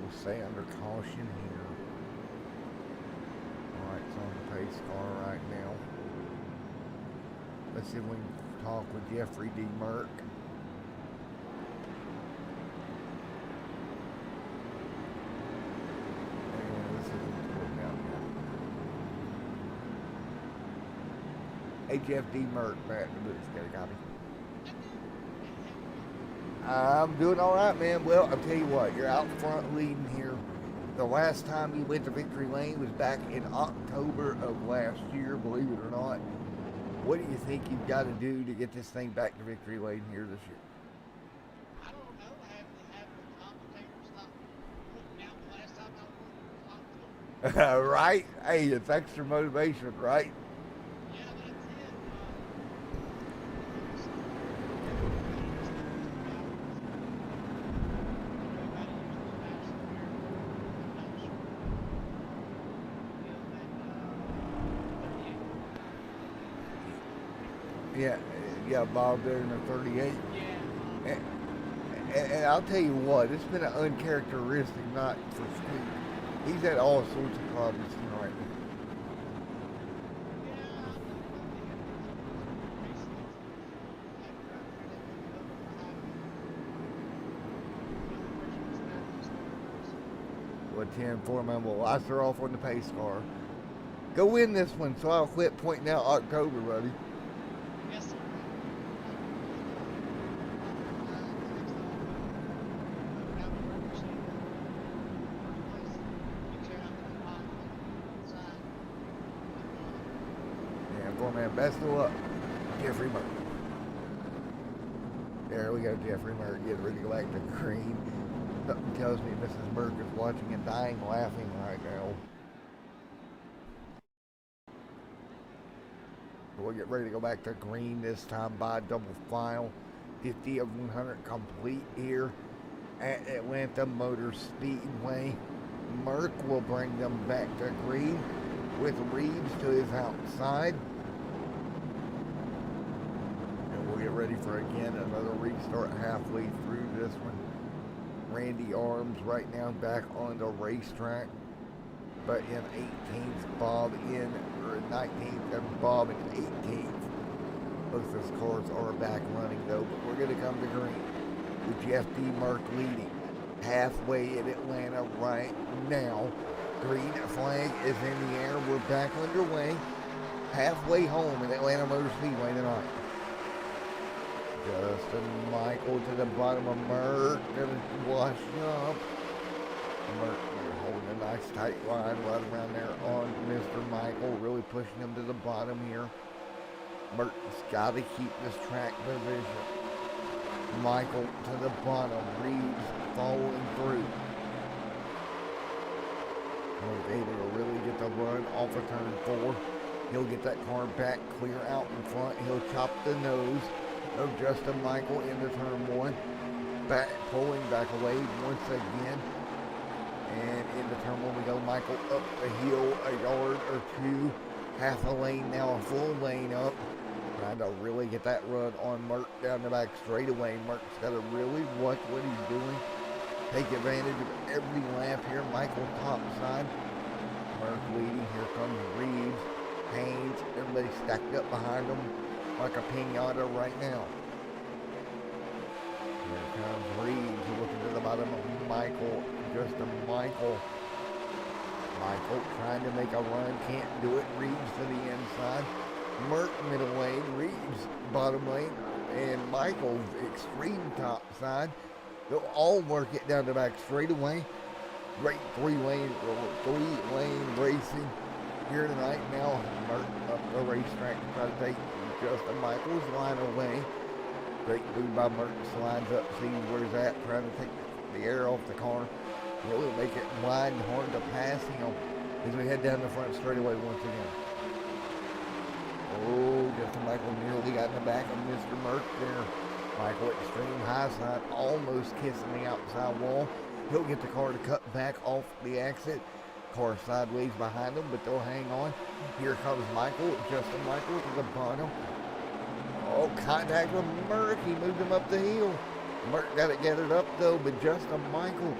We'll stay under caution here. Alright, it's on the pace car right now. Let's see if we can talk with Jeffrey D. Merck. Hey, Jeff D. Mert, back in the booth. Got a copy. I'm doing all right, man. Well, I'll tell you what, you're out front leading here. The last time you went to Victory Lane was back in October of last year, believe it or not. What do you think you've got to do to get this thing back to Victory Lane here this year? I don't know. I haven't the commentators stop putting out the last time I won was October. Right? Hey, it's extra motivation, right? Yeah, that's it. Yeah, Bob there in the 38. Yeah. And I'll tell you what, it's been an uncharacteristic night for Steve. He's had all sorts of problems tonight. Well, 10-4, man, we'll ice her off on the pace car. Go win this one, so I'll quit pointing out October, buddy. Yes, sir. man. Best of luck, Jeffrey Murk. There we go, Jeffrey Murk getting ready to go back to green. Something tells me Mrs. Murk is watching and dying laughing right now. We'll get ready to go back to green this time by double file. 50 of 100 complete here at Atlanta Motor Speedway. Murk will bring them back to green with Reeves to his outside. And we'll get ready for again another restart halfway through this one. Randy Arms right now back on the racetrack, but in 18th, Bob in, or 19th, and Bob in 18th. Both those cars are back running though, but we're going to come to green with Jeff D. Murk leading halfway in Atlanta right now. Green flag is in the air. We're back underway. Halfway home in Atlanta Motor Speedway tonight. Justin Michael to the bottom of Murk. Gonna wash up. Murk holding a nice tight line right around there on Mr. Michael. Really pushing him to the bottom here. Murk's got to keep this track position. Michael to the bottom. Reeves following through. Was able to really get the run off of turn 4. He'll get that car back clear out in front. He'll chop the nose of Justin Michael into turn 1. Back, pulling back away once again. And into turn 1 we go. Michael up the hill a yard or two. Half a lane now, a full lane up. Trying to really get that run on Murk down the back straightaway. Murk's got to really watch what he's doing. Take advantage of every lap here. Michael top side. Murk leading. Here comes Reeves, Haynes. Everybody stacked up behind him like a pinata right now. Here comes Reeves looking to the bottom of Michael. Justin Michael. Michael trying to make a run. Can't do it. Reeves to the inside. Murk middle lane. Reeves bottom lane. And Michael's extreme top side. They'll all work it down the back straightaway. Great three-lane racing here tonight. Now Murk up the racetrack to try to take Justin Michael's line away. Great move by Murk. Slides up, sees where's that. Trying to take the air off the car. Really make it wide and hard to pass him as we head down the front straightaway once again. Oh, Justin Michael nearly got in the back of Mr. Murk there. Michael extreme high side, almost kissing the outside wall. He'll get the car to cut back off the exit. Car sideways behind him, but they'll hang on. Here comes Michael, Justin Michael to the bottom. Oh, contact with Murk. He moved him up the hill. Murk got it gathered up though, but Justin Michael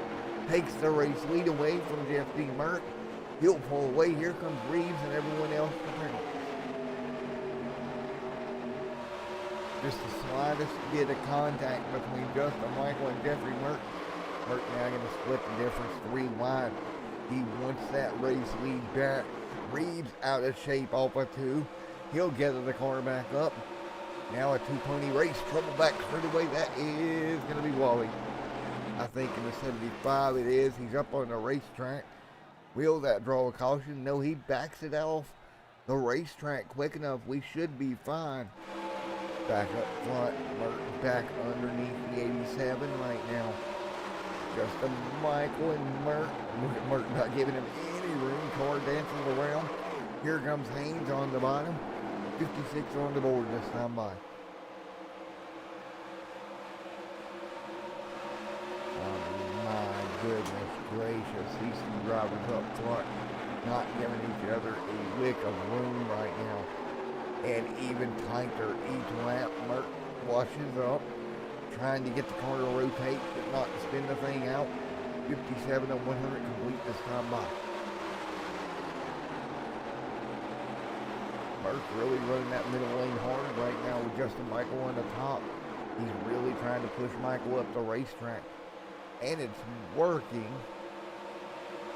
takes the race lead away from Jeff D. Murk. He'll pull away. Here comes Reeves and everyone else. Just the slightest bit of contact between Justin Michael and Jeffrey Murk. Murk now going to split the difference 3 wide. He wants that race lead back. Reeves out of shape off of 2. He'll gather the car back up. Now a 2-pony race. Trouble back straightaway. That is going to be Wally. I think in the 75 it is. He's up on the racetrack. Will that draw a caution? No, he backs it off the racetrack quick enough. We should be fine. Back up front, Murk back underneath the 87 right now. Justin Michael and Murk. Look at Murk not giving him any room. Car dancing around. Here comes Haynes on the bottom. 56 on the board this time by. Oh my goodness gracious. These two drivers up front not giving each other a lick of room right now. And even tighter each lap. Murk washes up, trying to get the car to rotate, but not to spin the thing out. 57 of 100 complete this time by. Murk really running that middle lane hard right now with Justin Michael on the top. He's really trying to push Michael up the racetrack. And it's working.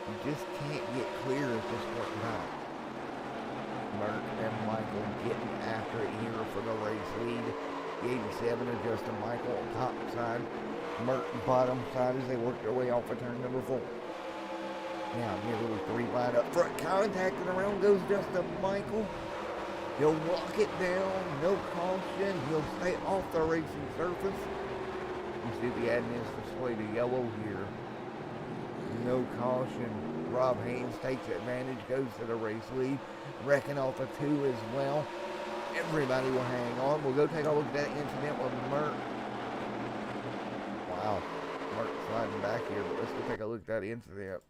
You just can't get clear at this point in time. Murk and Michael getting after it here for the race lead. The 87 of Justin Michael on top side. Murk bottom side as they work their way off of turn number 4. Now nearly 3 wide up front. Contacting around goes Justin Michael. He'll lock it down, no caution. He'll stay off the racing surface. You see the admin is displayed a yellow here. No caution. Rob Haynes takes advantage, goes to the race lead, wrecking off the 2 as well. Everybody will hang on. We'll go take a look at that incident with Mert. Wow, Mert sliding back here, but let's go take a look at that incident.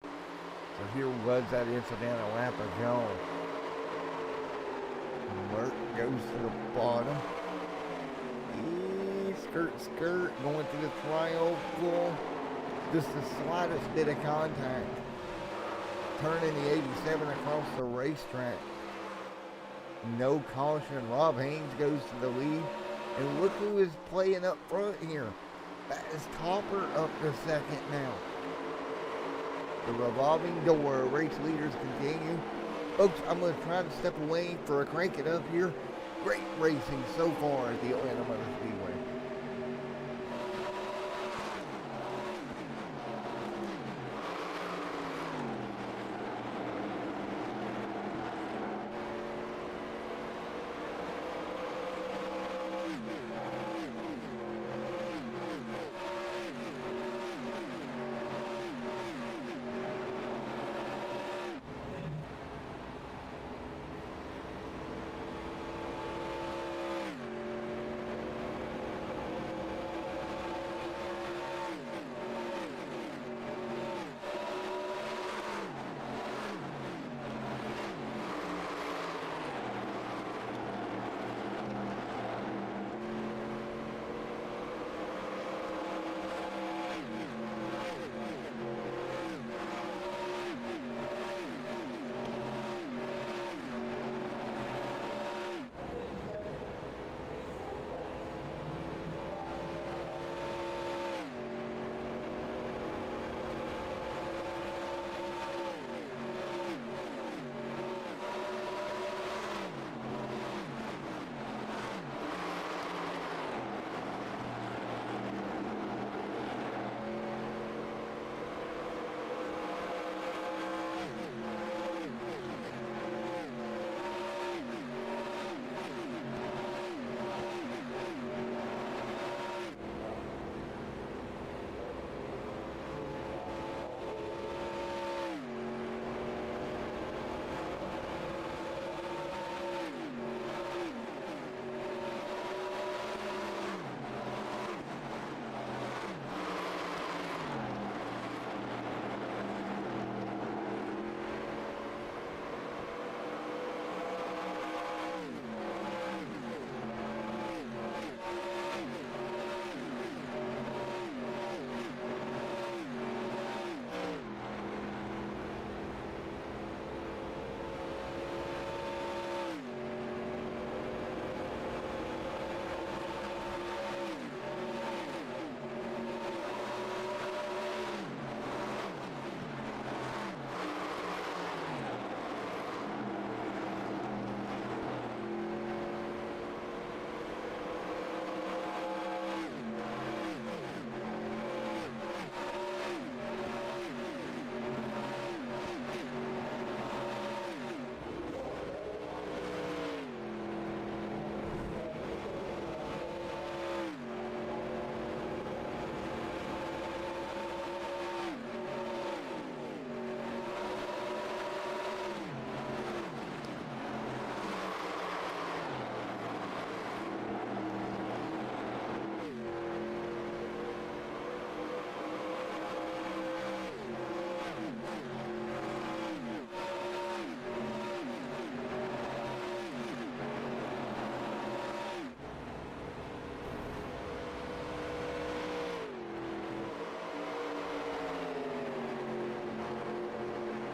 So here was that incident, a lap ago. Mert goes to the bottom. Skirt, going to the triangle. Just the slightest bit of contact. Turning the 87 across the racetrack. No caution. Rob Haynes goes to the lead. And look who is playing up front here. That is Topper up to second now. The revolving door. Race leaders continue. Folks, I'm going to try to step away for a crank it up here. Great racing so far at the Atlanta Motor Speedway.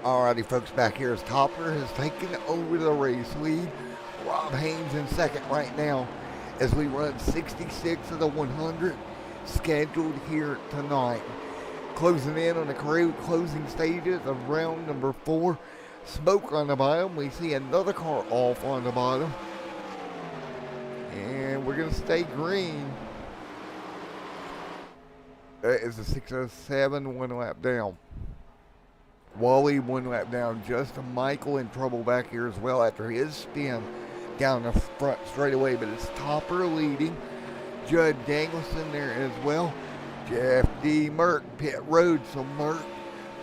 Alrighty, folks, back here as Topper has taken over the race lead. Rob Haynes in second right now as we run 66 of the 100 scheduled here tonight. Closing in on the closing stages of round number 4. Smoke on the bottom. We see another car off on the bottom. And we're going to stay green. That is a 607, 1 lap down. Wally 1 lap down. Just Michael in trouble back here as well after his spin down the front straightaway, but it's Topper leading. Judd Danielson there as well. Jeff D. Merck, pit road. So Merck,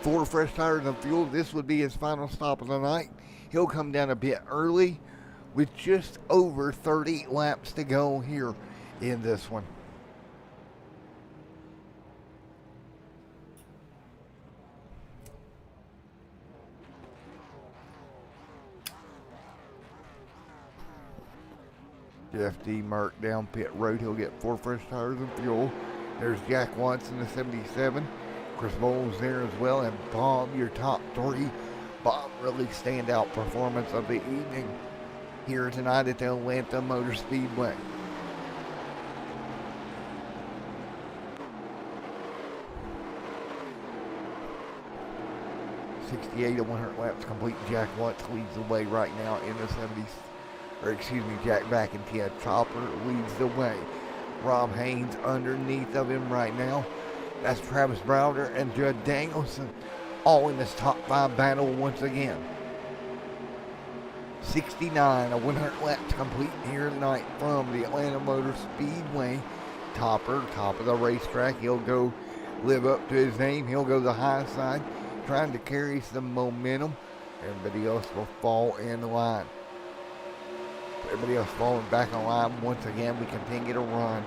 4 fresh tires and fuel. This would be his final stop of the night. He'll come down a bit early with just over 30 laps to go here in this one. Jeff D. Merck down pit road. He'll get 4 fresh tires and fuel. There's Jack Watson, the 77. Chris Bowles there as well. And Bob, your top 3. Bob, really standout performance of the evening here tonight at the Atlanta Motor Speedway. .68 of 100 laps complete. Jack Watts leads the way right now in the 70s. Or excuse me, Jack McIntyre. Topper leads the way. Rob Haynes underneath of him right now. That's Travis Browder and Judd Danielson all in this top 5 battle once again. 69 of 100 laps complete here tonight from the Atlanta Motor Speedway. Topper, top of the racetrack. He'll go live up to his name. He'll go the high side, trying to carry some momentum. Everybody else will fall in line. Everybody else falling back on line. Once again, we continue to run.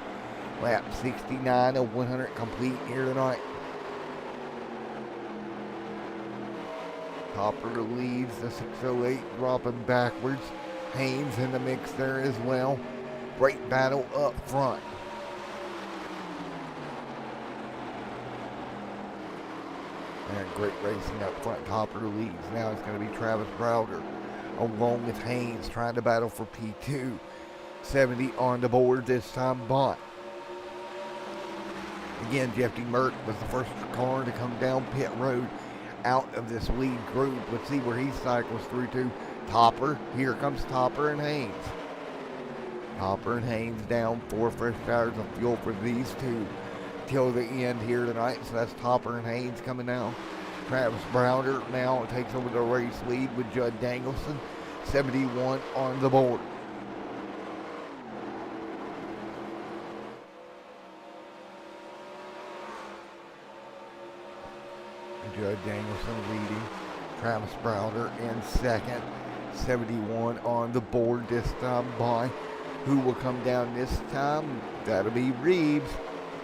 Lap 69 of 100 complete here tonight. Topper leads the 608, dropping backwards. Haynes in the mix there as well. Great battle up front. And great racing up front. Topper leads. Now it's going to be Travis Browder along with Haynes trying to battle for P2. 70 on the board this time, Bont. Again, Jeff D. Merck was the first car to come down pit road out of this lead group. Let's see where he cycles through to. Topper. Here comes Topper and Haynes. Topper and Haynes down 4 fresh tires of fuel for these two till the end here tonight. So that's Topper and Haynes coming down. Travis Browder now takes over the race lead with Judd Danielson. 71 on the board. Judd Danielson leading. Travis Browder in second. 71 on the board this time by. Who will come down this time? That'll be Reeves.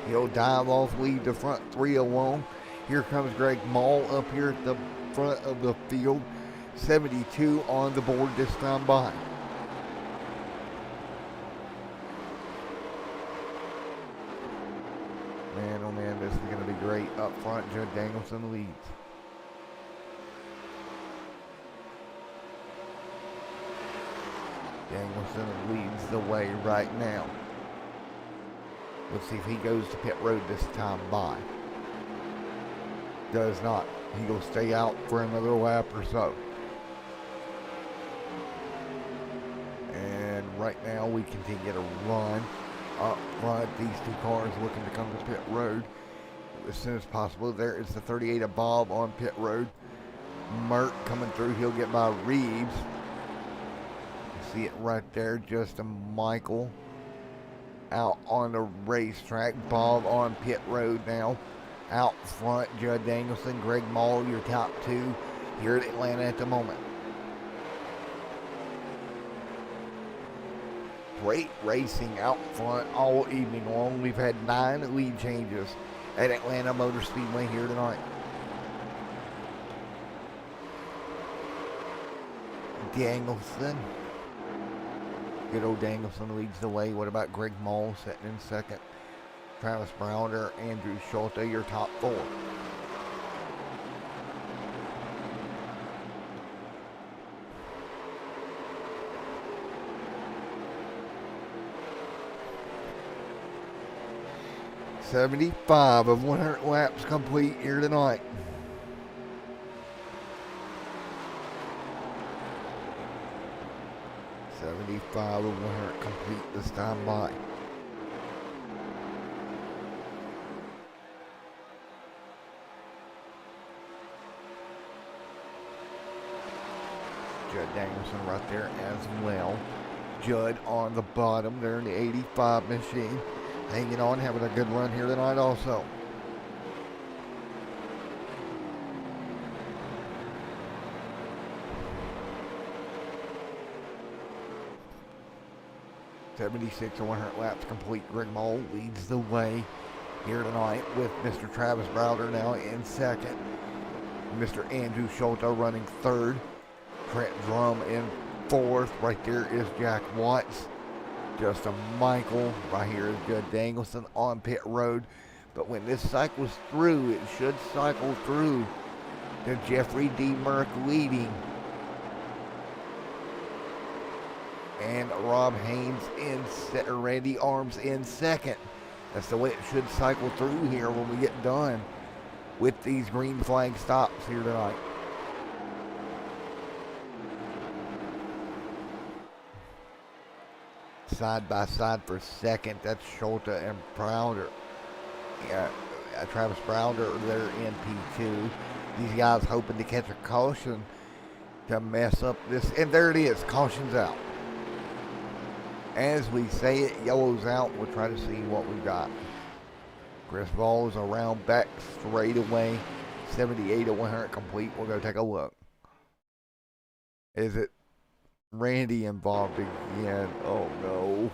He'll dive off, lead the front 3 alone. Here comes Greg Mall up here at the front of the field. 72 on the board this time by. Man, oh man, this is going to be great. Up front, Judd Danielson leads. Danielson leads the way right now. Let's see if he goes to pit road this time by. Does not. He will stay out for another lap or so. And right now we continue to run up front. These two cars looking to come to pit road as soon as possible. There is the 38 of Bob on pit road. Merck coming through. He'll get by Reeves. You see it right there. Just a Michael out on the racetrack. Bob on pit road now. Out front, Judd Danielson, Greg Mall, your top 2 here at Atlanta at the moment. Great racing out front all evening long. We've had 9 lead changes at Atlanta Motor Speedway here tonight. Danielson. Good old Danielson leads the way. What about Greg Mall sitting in second? Travis Browder, Andrew Schulte, your top 4. .75 of 100 laps complete here tonight. .75 of 100 complete this time by. Judd Danielson right there as well. Judd on the bottom there in the 85 machine. Hanging on, having a good run here tonight also. .76 and 100 laps complete. Greg Mole leads the way here tonight with Mr. Travis Browder now in second. Mr. Andrew Schulte running third. Trent Drum in fourth. Right there is Jack Watts. Justin Michael. Right here is Judd Danielson on pit road. But when this cycles through, it should cycle through to Jeffrey D. Merck leading. And Rob Haynes Randy Arms in second. That's the way it should cycle through here when we get done with these green flag stops here tonight. Side by side for second, that's Schulte and Browder. Yeah, Travis Browder there in P2. These guys hoping to catch a caution to mess up this. And there it is, caution's out. As we say it, yellow's out. We'll try to see what we got. Chris Vols around back straight away. 78 to 100 complete. We'll go take a look. Is it Randy involved again? Oh no.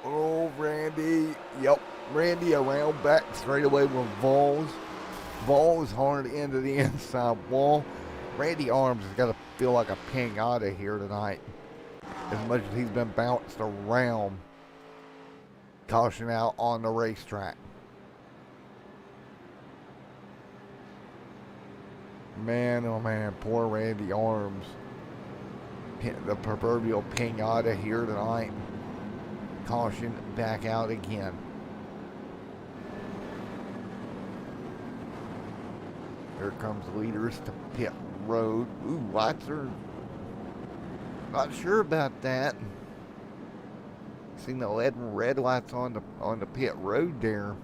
Oh, Randy. Yep. Randy around back straight away with Vols. Vols hard into the inside wall. Randy Arms has got to feel like a pinata here tonight. As much as he's been bounced around. Caution out on the racetrack. Man, oh man, poor Randy Arms. The proverbial pinata here tonight. Caution back out again. Here comes leaders to pit road. Ooh, lights are not sure about that. Seen the red lights on the pit road there.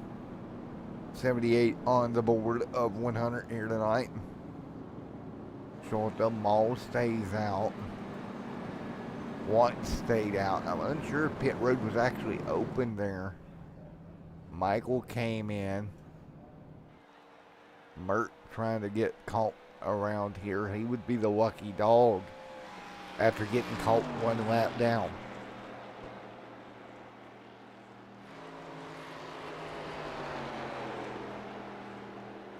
78 on the board of 100 here tonight. Schulte Mall stays out. Watt stayed out. I'm unsure if pit road was actually open there. Michael came in. Mert trying to get caught around here. He would be the lucky dog after getting caught one lap down.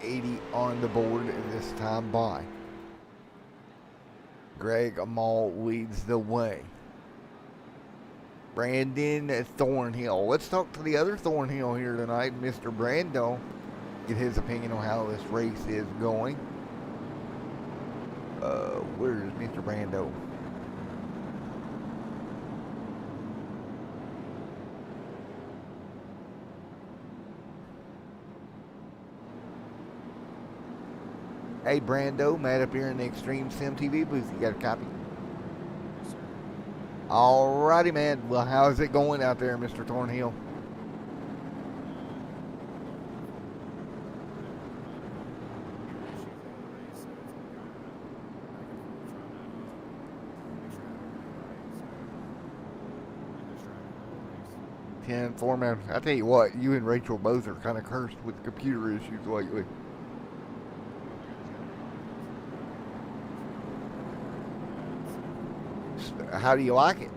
.80 on the board this time by. Greg Amal leads the way. Brandon Thornhill. Let's talk to the other Thornhill here tonight, Mr. Brando. Get his opinion on how this race is going. Where is Mr. Brando? Hey Brando, Matt up here in the Extreme Sim TV booth. You got a copy? Yes, sir. Alrighty, man. Well, how's it going out there, Mr. Thornhill? Ten four, man. I tell you what, you and Rachel both are kind of cursed with computer issues lately. How do you like it?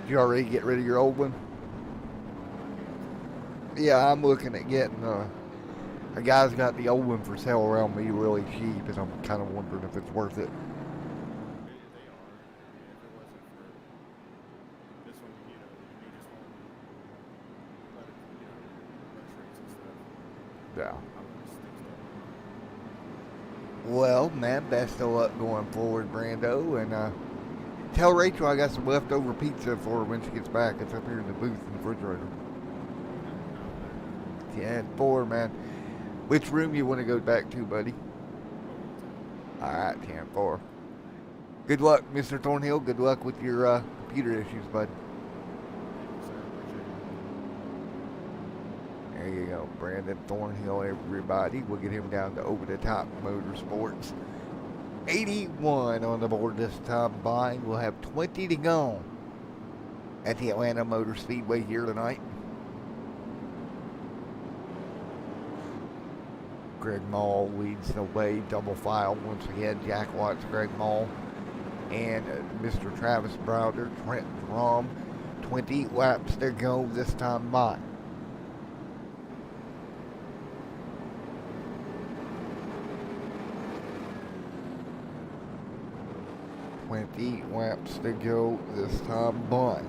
Did you already get rid of your old one? Yeah, I'm looking at getting a guy's got the old one for sale around me really cheap, and I'm kind of wondering if it's worth it. Yeah. Well, man, best of luck going forward, Brando, and tell Rachel I got some leftover pizza for her when she gets back. It's up here in the booth in the refrigerator. 10-4, man. Which room you want to go back to, buddy? All right, 10-4. Good luck, Mr. Thornhill. Good luck with your computer issues, bud. There you go. Brandon Thornhill, everybody. We'll get him down to Over the Top Motorsports. 81 on the board this time by. We'll have 20 to go at the Atlanta Motor Speedway here tonight. Greg Mall leads the way, double file once again. Jack Watts, Greg Mall, and Mr. Travis Browder, Trent Drum. 20 laps to go this time by. Laps to go this time by.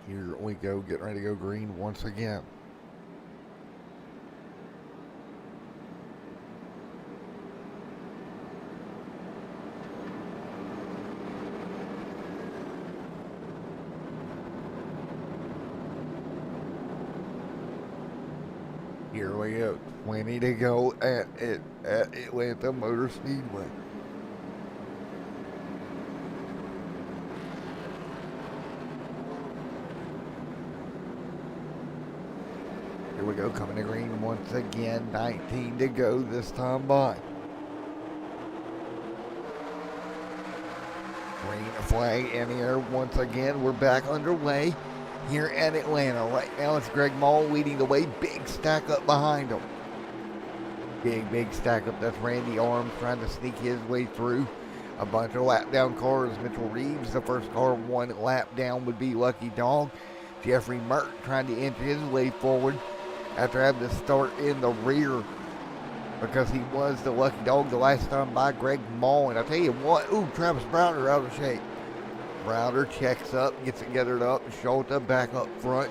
Here we go, getting ready to go green once again. Here we go, 20 to go at Atlanta Motor Speedway. Here we go, coming to green once again, 19 to go this time by. Green flag in the air once again. We're back underway here at Atlanta. Right now it's Greg Mall leading the way. Big stack up behind him. Big stack up. That's Randy Arms trying to sneak his way through. A bunch of lap down cars. Mitchell Reeves, the first car one lap down would be Lucky Dog. Jeffrey Mert trying to inch his way forward after having to start in the rear because he was the Lucky Dog the last time by. Greg Mall. And I tell you what, ooh, Travis Browder out of shape. Browder checks up, gets it gathered up. Schulte back up front.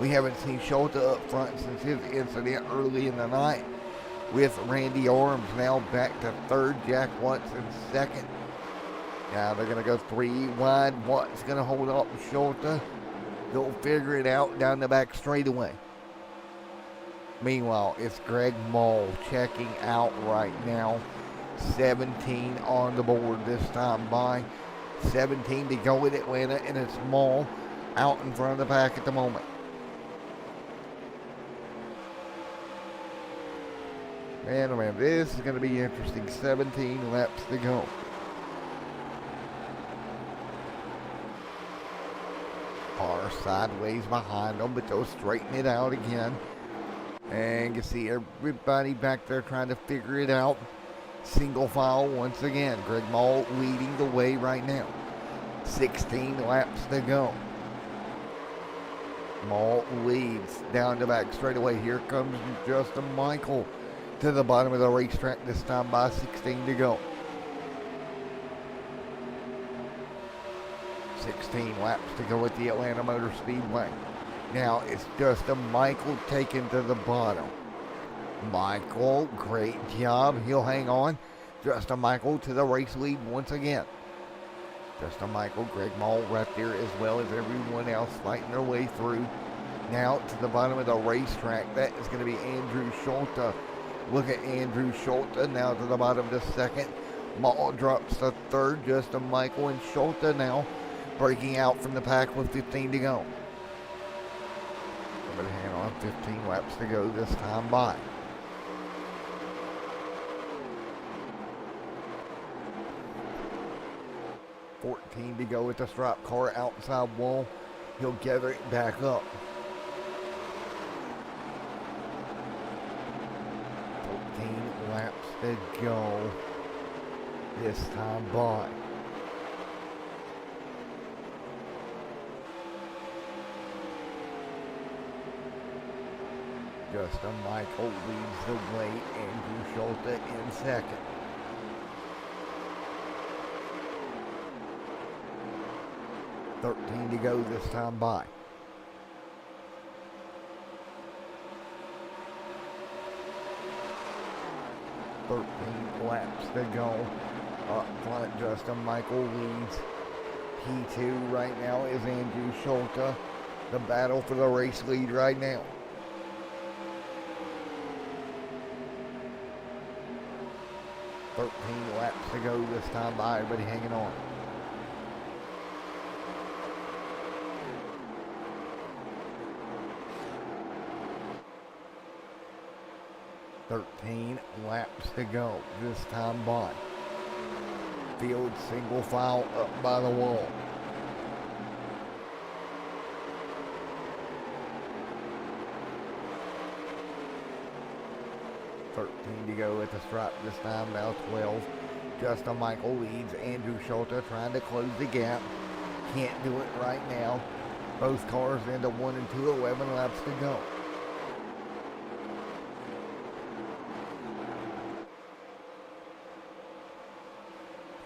We haven't seen Schulte up front since his incident early in the night with Randy Arms. Now back to third. Jack Watts in second. Now they're going to go three wide. Watts going to hold up Schulte. They'll figure it out down the back straightaway. Meanwhile, it's Greg Mall checking out right now. 17 on the board this time by. 17 to go in Atlanta, and it's Mall out in front of the pack at the moment. Man, oh man, this is going to be interesting. 17 laps to go. Car sideways behind them, but they'll straighten it out again. And you can see everybody back there trying to figure it out. Single file once again. Greg Mall leading the way right now. 16 laps to go. Mall leads down the back straightaway. Here comes Justin Michael to the bottom of the racetrack this time by. 16 to go. 16 laps to go at the Atlanta Motor Speedway. Now it's Justin Michael taken to the bottom. Michael, great job. He'll hang on. Justin Michael to the race lead once again. Justin Michael, Greg Mall right there as well as everyone else fighting their way through. Now to the bottom of the racetrack. That is going to be Andrew Schulte. Look at Andrew Schulte now to the bottom of the second. Mall drops to third. Justin Michael and Schulte now breaking out from the pack with 15 to go. But hang on, 15 laps to go this time by. $14 to go with the strap car outside wall. He'll gather it back up. 14 laps to go this time by. Justin Michael leads the way. Andrew Schulte in second. $13 to go this time by. Laps to go. Up front, Justin Michael leads. P2 right now is Andrew Schulte. The battle for the race lead right now. $13 laps to go this time by. Everybody hanging on. 13 laps to go this time by. Field single file up by the wall. To go at the stripe this time, now 12. Justin Michael leads Andrew Schulte, trying to close the gap. Can't do it right now. Both cars into 1 and 2, 11 laps to go.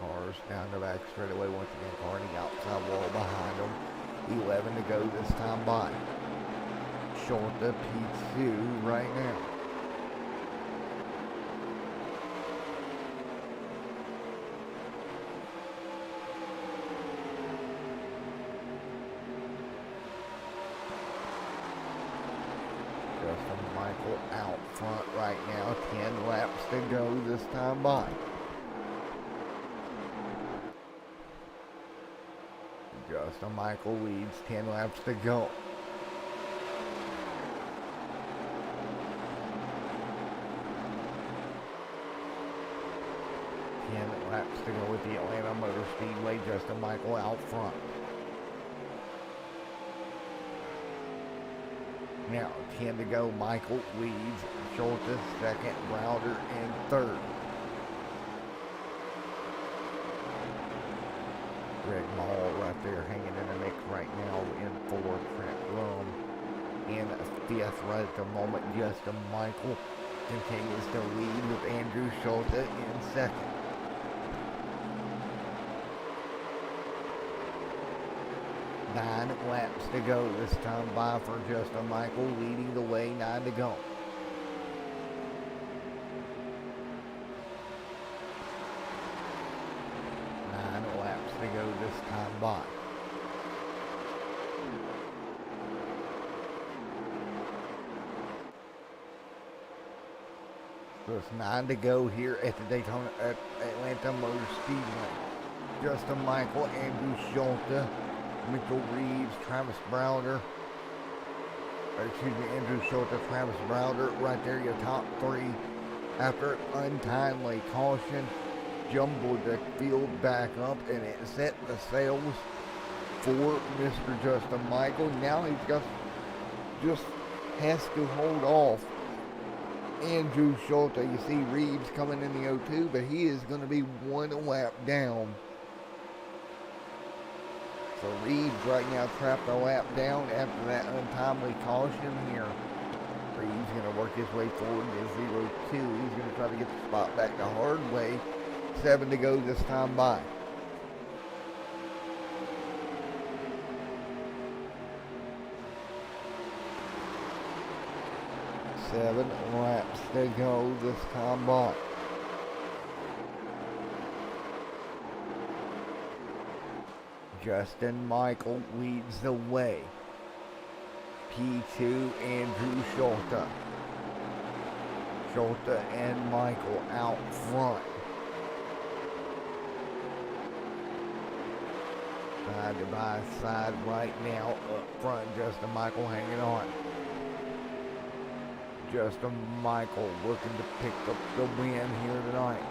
Cars down the back straightaway once again, car on the outside wall behind them. 11 to go this time by. Schulte P2 right now. Justin Michael out front right now. 10 laps to go this time by. Justin Michael leads, 10 laps to go. Laps to go with the Atlanta Motor Speedway. Justin Michael out front. Now 10 to go. Michael leads. Schulte second. Browder in third. Greg Mall right there hanging in the mix right now in fourth. Trent Rum in fifth right at the moment. Justin Michael continues to lead with Andrew Schulte in second. 9 laps to go this time by for Justin Michael, leading the way, 9 to go. Laps to go this time by. So it's 9 to go here at the Daytona at Atlanta Motor Speedway. Justin Michael, Andrew Schulte, Mitchell Reeves, Travis Browder, Andrew Schulte, Travis Browder, right there, your top three. After untimely caution, jumbled the field back up, and it set the sails for Mr. Justin Michael. Now he's just has to hold off Andrew Schulte. You see Reeves coming in the 0-2, but he is going to be 1 lap down. So Reeves right now trapped a lap down after that untimely caution here. Reeves going to work his way forward to 0-2. He's going to try to get the spot back the hard way. 7 to go this time by. Seven laps to go this time by. Justin Michael leads the way. P2, Andrew Schulte. Schulte and Michael out front. Side by side right now up front. Justin Michael hanging on. Justin Michael looking to pick up the win here tonight.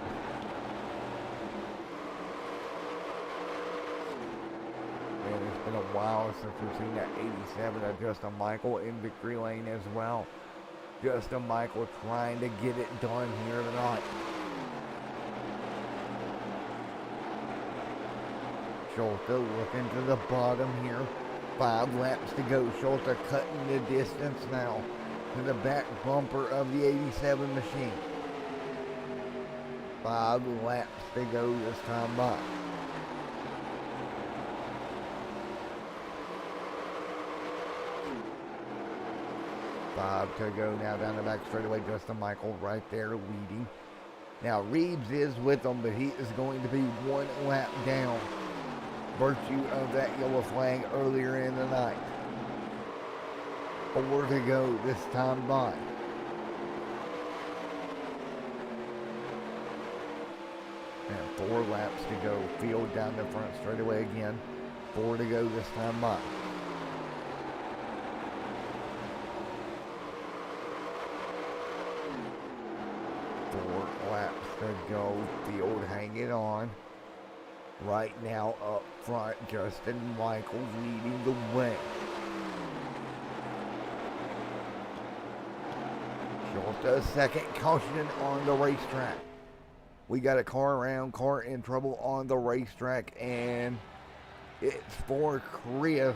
And it's been a while since we've seen that 87 of Justin Michael in victory lane as well. Justin Michael trying to get it done here tonight. Schulte looking to the bottom here. 5 laps to go. Schulte cutting the distance now to the back bumper of the 87 machine. 5 laps to go this time by. Five to go now down the back straightaway. Justin Michael right there leading. Now Reeves is with them, but he is going to be 1 lap down. Virtue of that yellow flag earlier in the night. 4 to go this time by. And 4 laps to go. Field down the front straightaway again. 4 to go this time by. 4 laps to go. Field hanging on. Right now up front, Justin Michaels leading the way. Shorta second, caution on the racetrack. We got a car in trouble on the racetrack, and it's for Chris.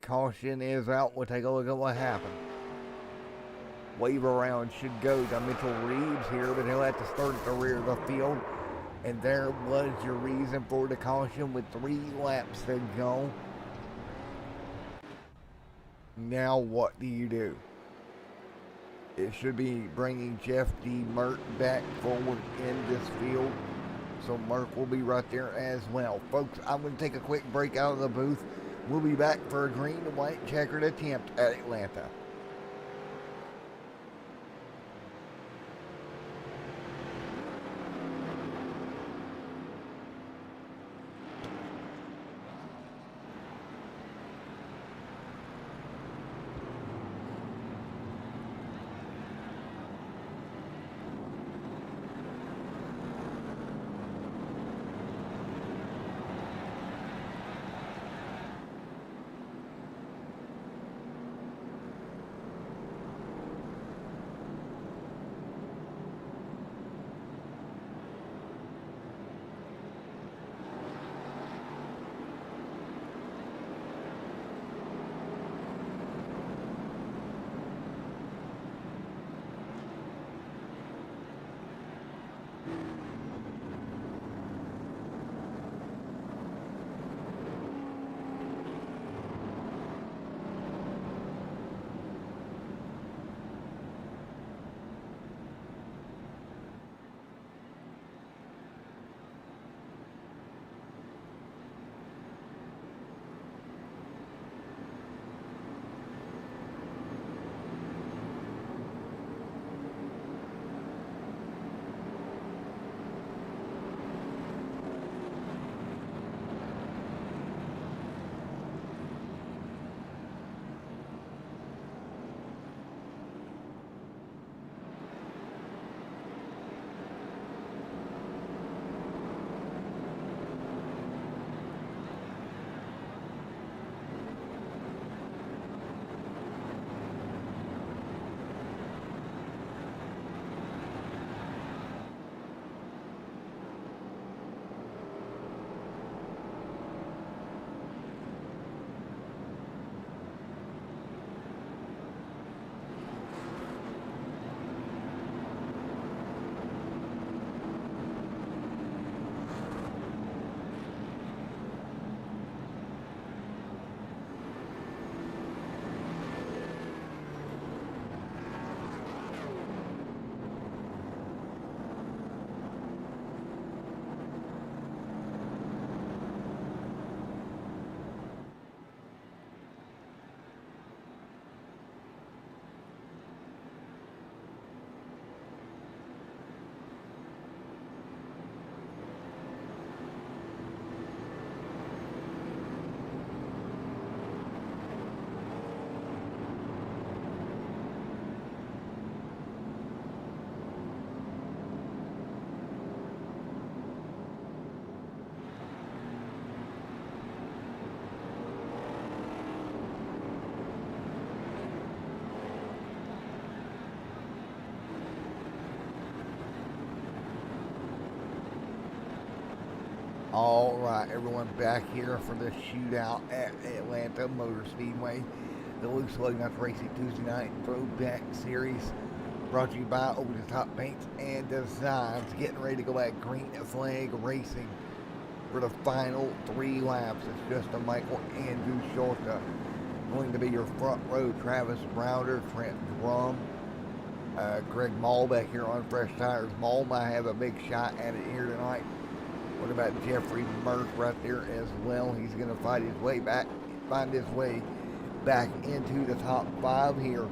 Caution is out. We'll take a look at what happened. Wave around should go to Mitchell Reeves here, but he'll have to start at the rear of the field. And there was your reason for the caution with 3 laps to go. Now what do you do? It should be bringing Jeff D. Mert back forward in this field. So Mert will be right there as well. Folks, I'm going to take a quick break out of the booth. We'll be back for a green and white checkered attempt at Atlanta. All right, everyone, back here for the shootout at Atlanta Motor Speedway. The Loose Lugnuts Racing Tuesday Night Throwback Series brought to you by Over the Top Paints and Designs. Getting ready to go at Green Flag Racing for the final 3 laps. It's Justin Michael, Andrew Shorta. Going to be your front row, Travis Browder, Trent Drum, Greg Mall back here on Fresh Tires. Mall might have a big shot at it here tonight. What about Jeffrey Murph right there as well? He's going to find his way back into the top 5 here.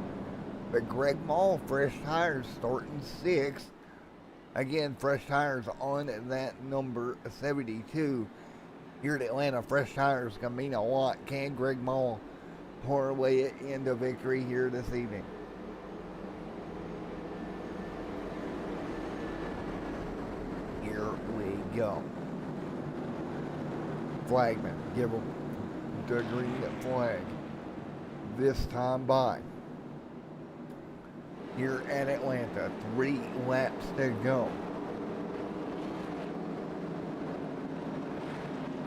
But Greg Mall, Fresh Tires, starting 6th. Again, Fresh Tires on that number 72. Here at Atlanta, Fresh Tires going to mean a lot. Can Greg Mall pour away it into victory here this evening? go. Flagman, give him the green flag. This time by. Here at Atlanta, 3 laps to go.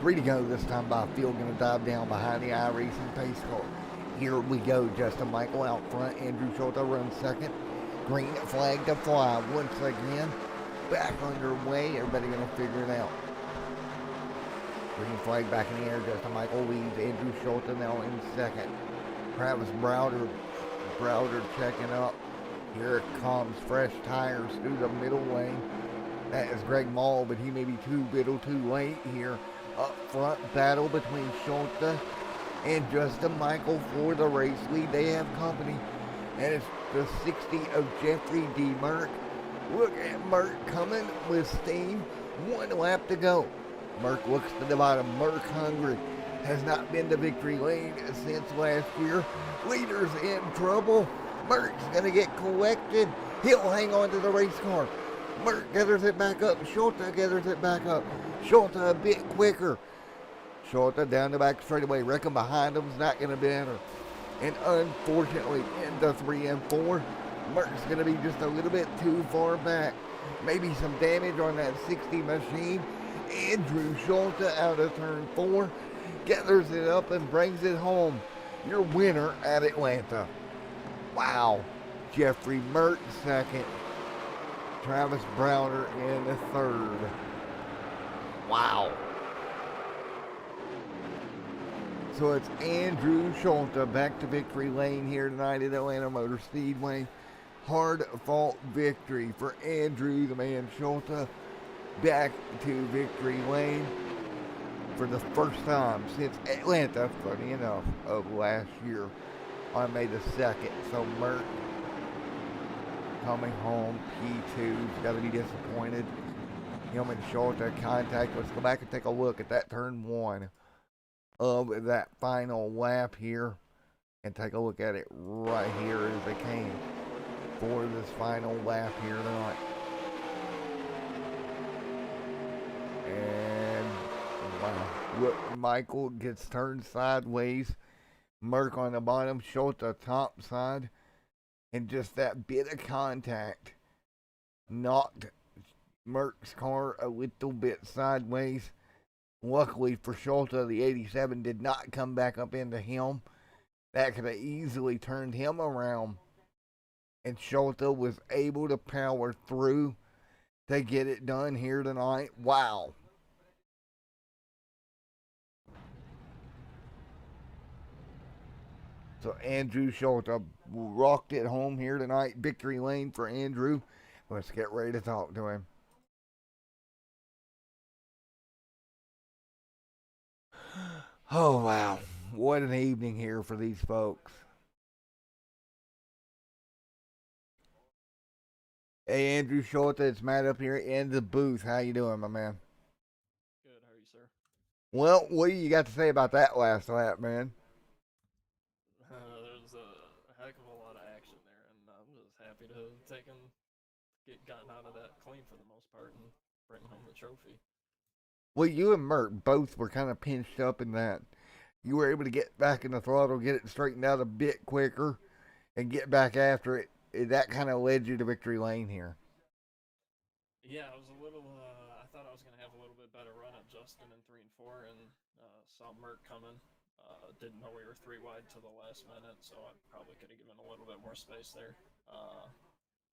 3 to go this time by. Field going to dive down behind the iRacing pace car. Here we go. Justin Michael out front. Andrew Schulte runs second. Green flag to fly once again. Back underway. Everybody going to figure it out. Green flag back in the air. Justin Michael leads. Andrew Schulte now in second. Travis Browder checking up. Here it comes. Fresh tires through the middle lane. That is Greg Mall, but he may be too late here. Up front, battle between Schulte and Justin Michael for the race lead. They have company, and it's the 60 of Jeffrey D. Merck. Look at Merck coming with steam. 1 lap to go. Merck looks to the bottom. Merck hungry. Has not been to victory lane since last year. Leader's in trouble. Merck's going to get collected. He'll hang on to the race car. Merck gathers it back up. Schulte gathers it back up. Schulte a bit quicker. Schulte down the back straightaway. Reckon behind him's not going to matter. And unfortunately, into 3 and 4, Merck's going to be just a little bit too far back. Maybe some damage on that 60 machine. Andrew Schulte out of turn 4. Gathers it up and brings it home. Your winner at Atlanta. Wow. Jeffrey Merck second. Travis Browder in the third. Wow. So it's Andrew Schulte back to victory lane here tonight at Atlanta Motor Speedway. Hard fought victory for Andrew the man Schulte back to victory lane for the first time since Atlanta, funny enough, of last year on May the 2nd. So Merck coming home, P2's got to be disappointed. Him and Schulte contact. Let's go back and take a look at that turn 1 of that final lap here and take a look at it right here as they came for this final lap here tonight. And wow, look, Michael gets turned sideways. Merck on the bottom, Schulte top side, and just that bit of contact knocked Merck's car a little bit sideways. Luckily for Schulte, the 87 did not come back up into him. That could have easily turned him around. And Schulte was able to power through to get it done here tonight. Wow. So Andrew Schulte rocked it home here tonight. Victory lane for Andrew. Let's get ready to talk to him. Oh, wow. What an evening here for these folks. Hey, Andrew Schulte, it's Matt up here in the booth. How you doing, my man? Good. How are you, sir? Well, what do you got to say about that last lap, man? There's a heck of a lot of action there, and I'm just happy to get gotten out of that clean for the most part and bring home the trophy. Well, you and Mert both were kind of pinched up in that. You were able to get back in the throttle, get it straightened out a bit quicker, and get back after it. That kind of led you to victory lane here. Yeah, I was a little. I thought I was going to have a little bit better run at Justin in 3 and 4, and saw Mert coming. Didn't know we were 3 wide till the last minute, so I probably could have given a little bit more space there.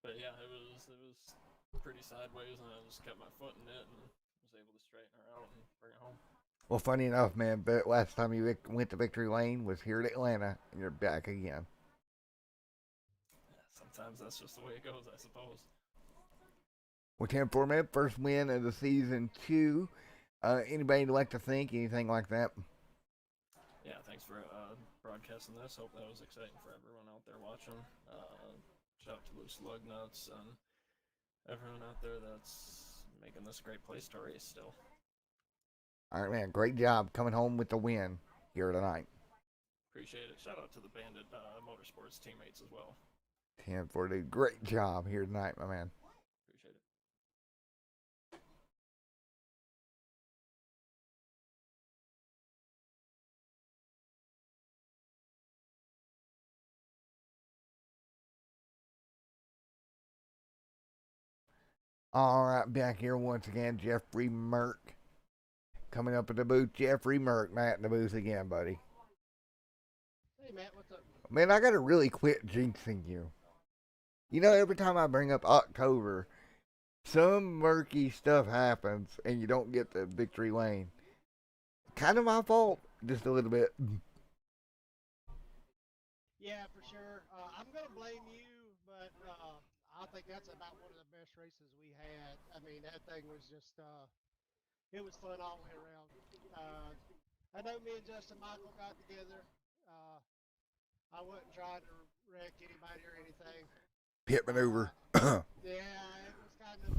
But yeah, it was pretty sideways, and I just kept my foot in it and was able to straighten her out and bring it home. Well, funny enough, man, but last time you went to victory lane was here at Atlanta, and you're back again. Yeah, sometimes that's just the way it goes, I suppose. Well, 10-4 minute, first win of the season 2. Anybody like to think anything like that? Yeah, thanks for broadcasting this. Hope that was exciting for everyone out there watching. Shout out to Loose Lugnuts and everyone out there that's making this a great place to race still. All right, man, great job coming home with the win here tonight. Appreciate it. Shout out to the Bandit Motorsports teammates as well. 10-4, great job here tonight, my man. All right, back here once again, Jeffrey Merck. Coming up at the booth, Jeffrey Merck, Matt in the booth again, buddy. Hey, Matt, what's up? Man, I gotta really quit jinxing you. You know, every time I bring up October, some murky stuff happens and you don't get the victory lane. Kind of my fault, just a little bit. Yeah, for sure. I'm going to blame you, but I think that's about one of the best races we had. I mean, that thing was just, it was fun all the way around. Uh, I know me and Justin Michael got together. Uh, I wasn't trying to wreck anybody or anything. Pit Uh, maneuver. yeah, it was kind of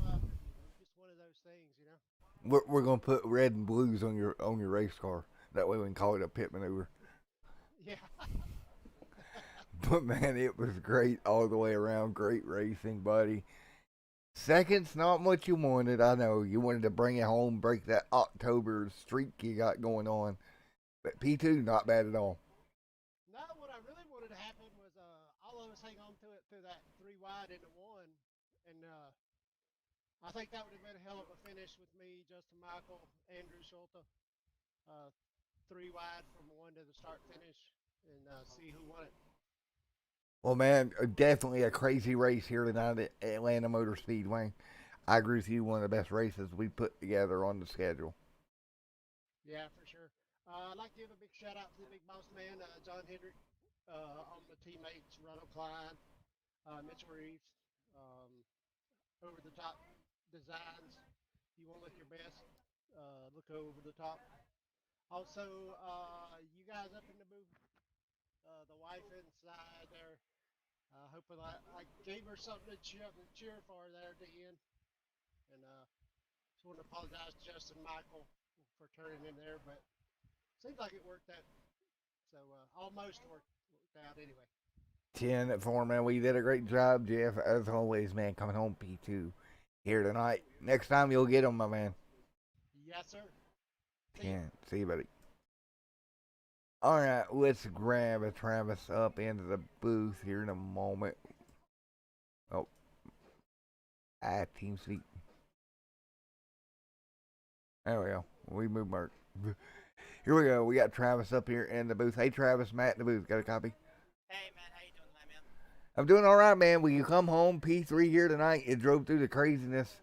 just one of those things, you know? We're gonna put red and blues on your race car. That way we can call it a pit maneuver. Yeah. But man, it was great all the way around. Great racing, buddy. Seconds, not what you wanted. I know you wanted to bring it home, break that October streak you got going on. But P2, not bad at all. No, what I really wanted to happen was all of us hang on to it through that three wide into one, and I think that would have been a hell of a finish with me, Justin Michael, Andrew Schulte, uh, three wide from one to the start finish, and see who won it. Well, man, definitely a crazy race here tonight at Atlanta Motor Speedway. I agree with you. One of the best races we put together on the schedule. Yeah, for sure. I'd like to give a big shout out to the big boss man, John Hendrick, on the teammates, Ronald Klein, Mitchell Reeves, um, over the top designs. You want to look your best, look over the top. Also, you guys up in the booth, the wife inside there. Hopefully, I gave her something to cheer for there at the end. And just want to apologize to Justin Michael for turning in there, but seems like it worked out. So almost worked out anyway. 10 at 4, man. We did a great job, Jeff. As always, man, coming home P2 here tonight. Next time you'll get them, my man. Yes, sir. 10. See you, buddy. All right, let's grab a Travis up into the booth here in a moment. Oh, team seat. There we go. We move Mark. Here we go. We got Travis up here in the booth. Hey, Travis, Matt in the booth. Got a copy? Hey, Matt, how you doing tonight, man? I'm doing all right, man. Will you come home P3 here tonight? It drove through the craziness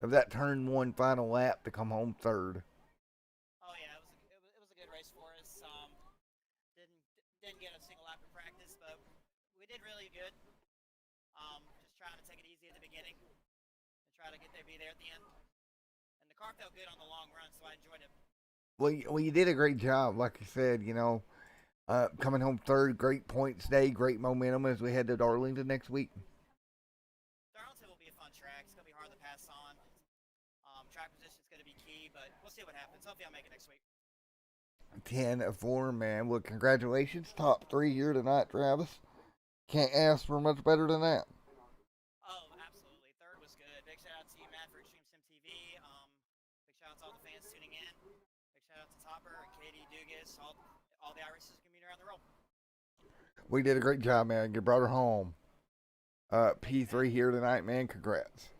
of that turn one final lap to come home third. Oh yeah, it was a good race for us. Didn't get a single lap of practice, but we did really good. Just trying to take it easy at the beginning and try to be there at the end. And the car felt good on the long run, so I enjoyed it. Well, you did a great job. Like you said, coming home third, great points day, great momentum as we head to Darlington next week. Darlington will be a fun track. It's gonna be hard to pass on. Track position's gonna be key, but we'll see what happens. Hopefully, I'll make it next week. 10-4, man. Well, congratulations. Top 3 here tonight, Travis. Can't ask for much better than that. Oh, absolutely. Third was good. Big shout out to you, Matt, for Extreme Sim TV. Big shout out to all the fans tuning in. Big shout out to Topper and Katie Dugas, all the iRacers community around the world. We did a great job, man. You brought her home. P3 here tonight, man. Congrats.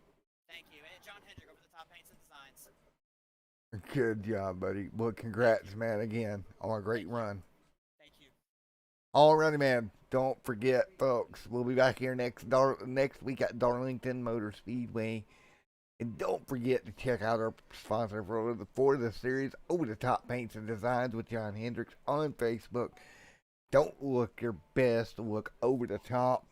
Thank you. And John Hendrick over the top paints and designs. Good job, buddy. Well, congrats, man, again on a great run. Thank you. Alrighty, man. Don't forget, folks. We'll be back here next week at Darlington Motor Speedway. And don't forget to check out our sponsor for the series, Over the Top Paints and Designs with John Hendricks on Facebook. Don't look your best. Look over the top.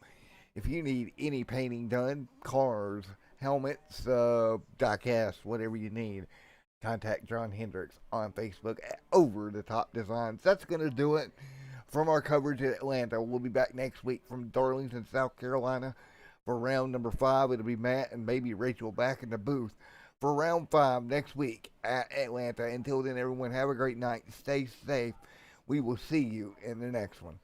If you need any painting done, cars, helmets, diecast, whatever you need, contact John Hendricks on Facebook at Over the Top Designs. That's going to do it from our coverage at Atlanta. We'll be back next week from Darlington, South Carolina for round number 5. It'll be Matt and maybe Rachel back in the booth for round 5 next week at Atlanta. Until then, everyone, have a great night. Stay safe. We will see you in the next one.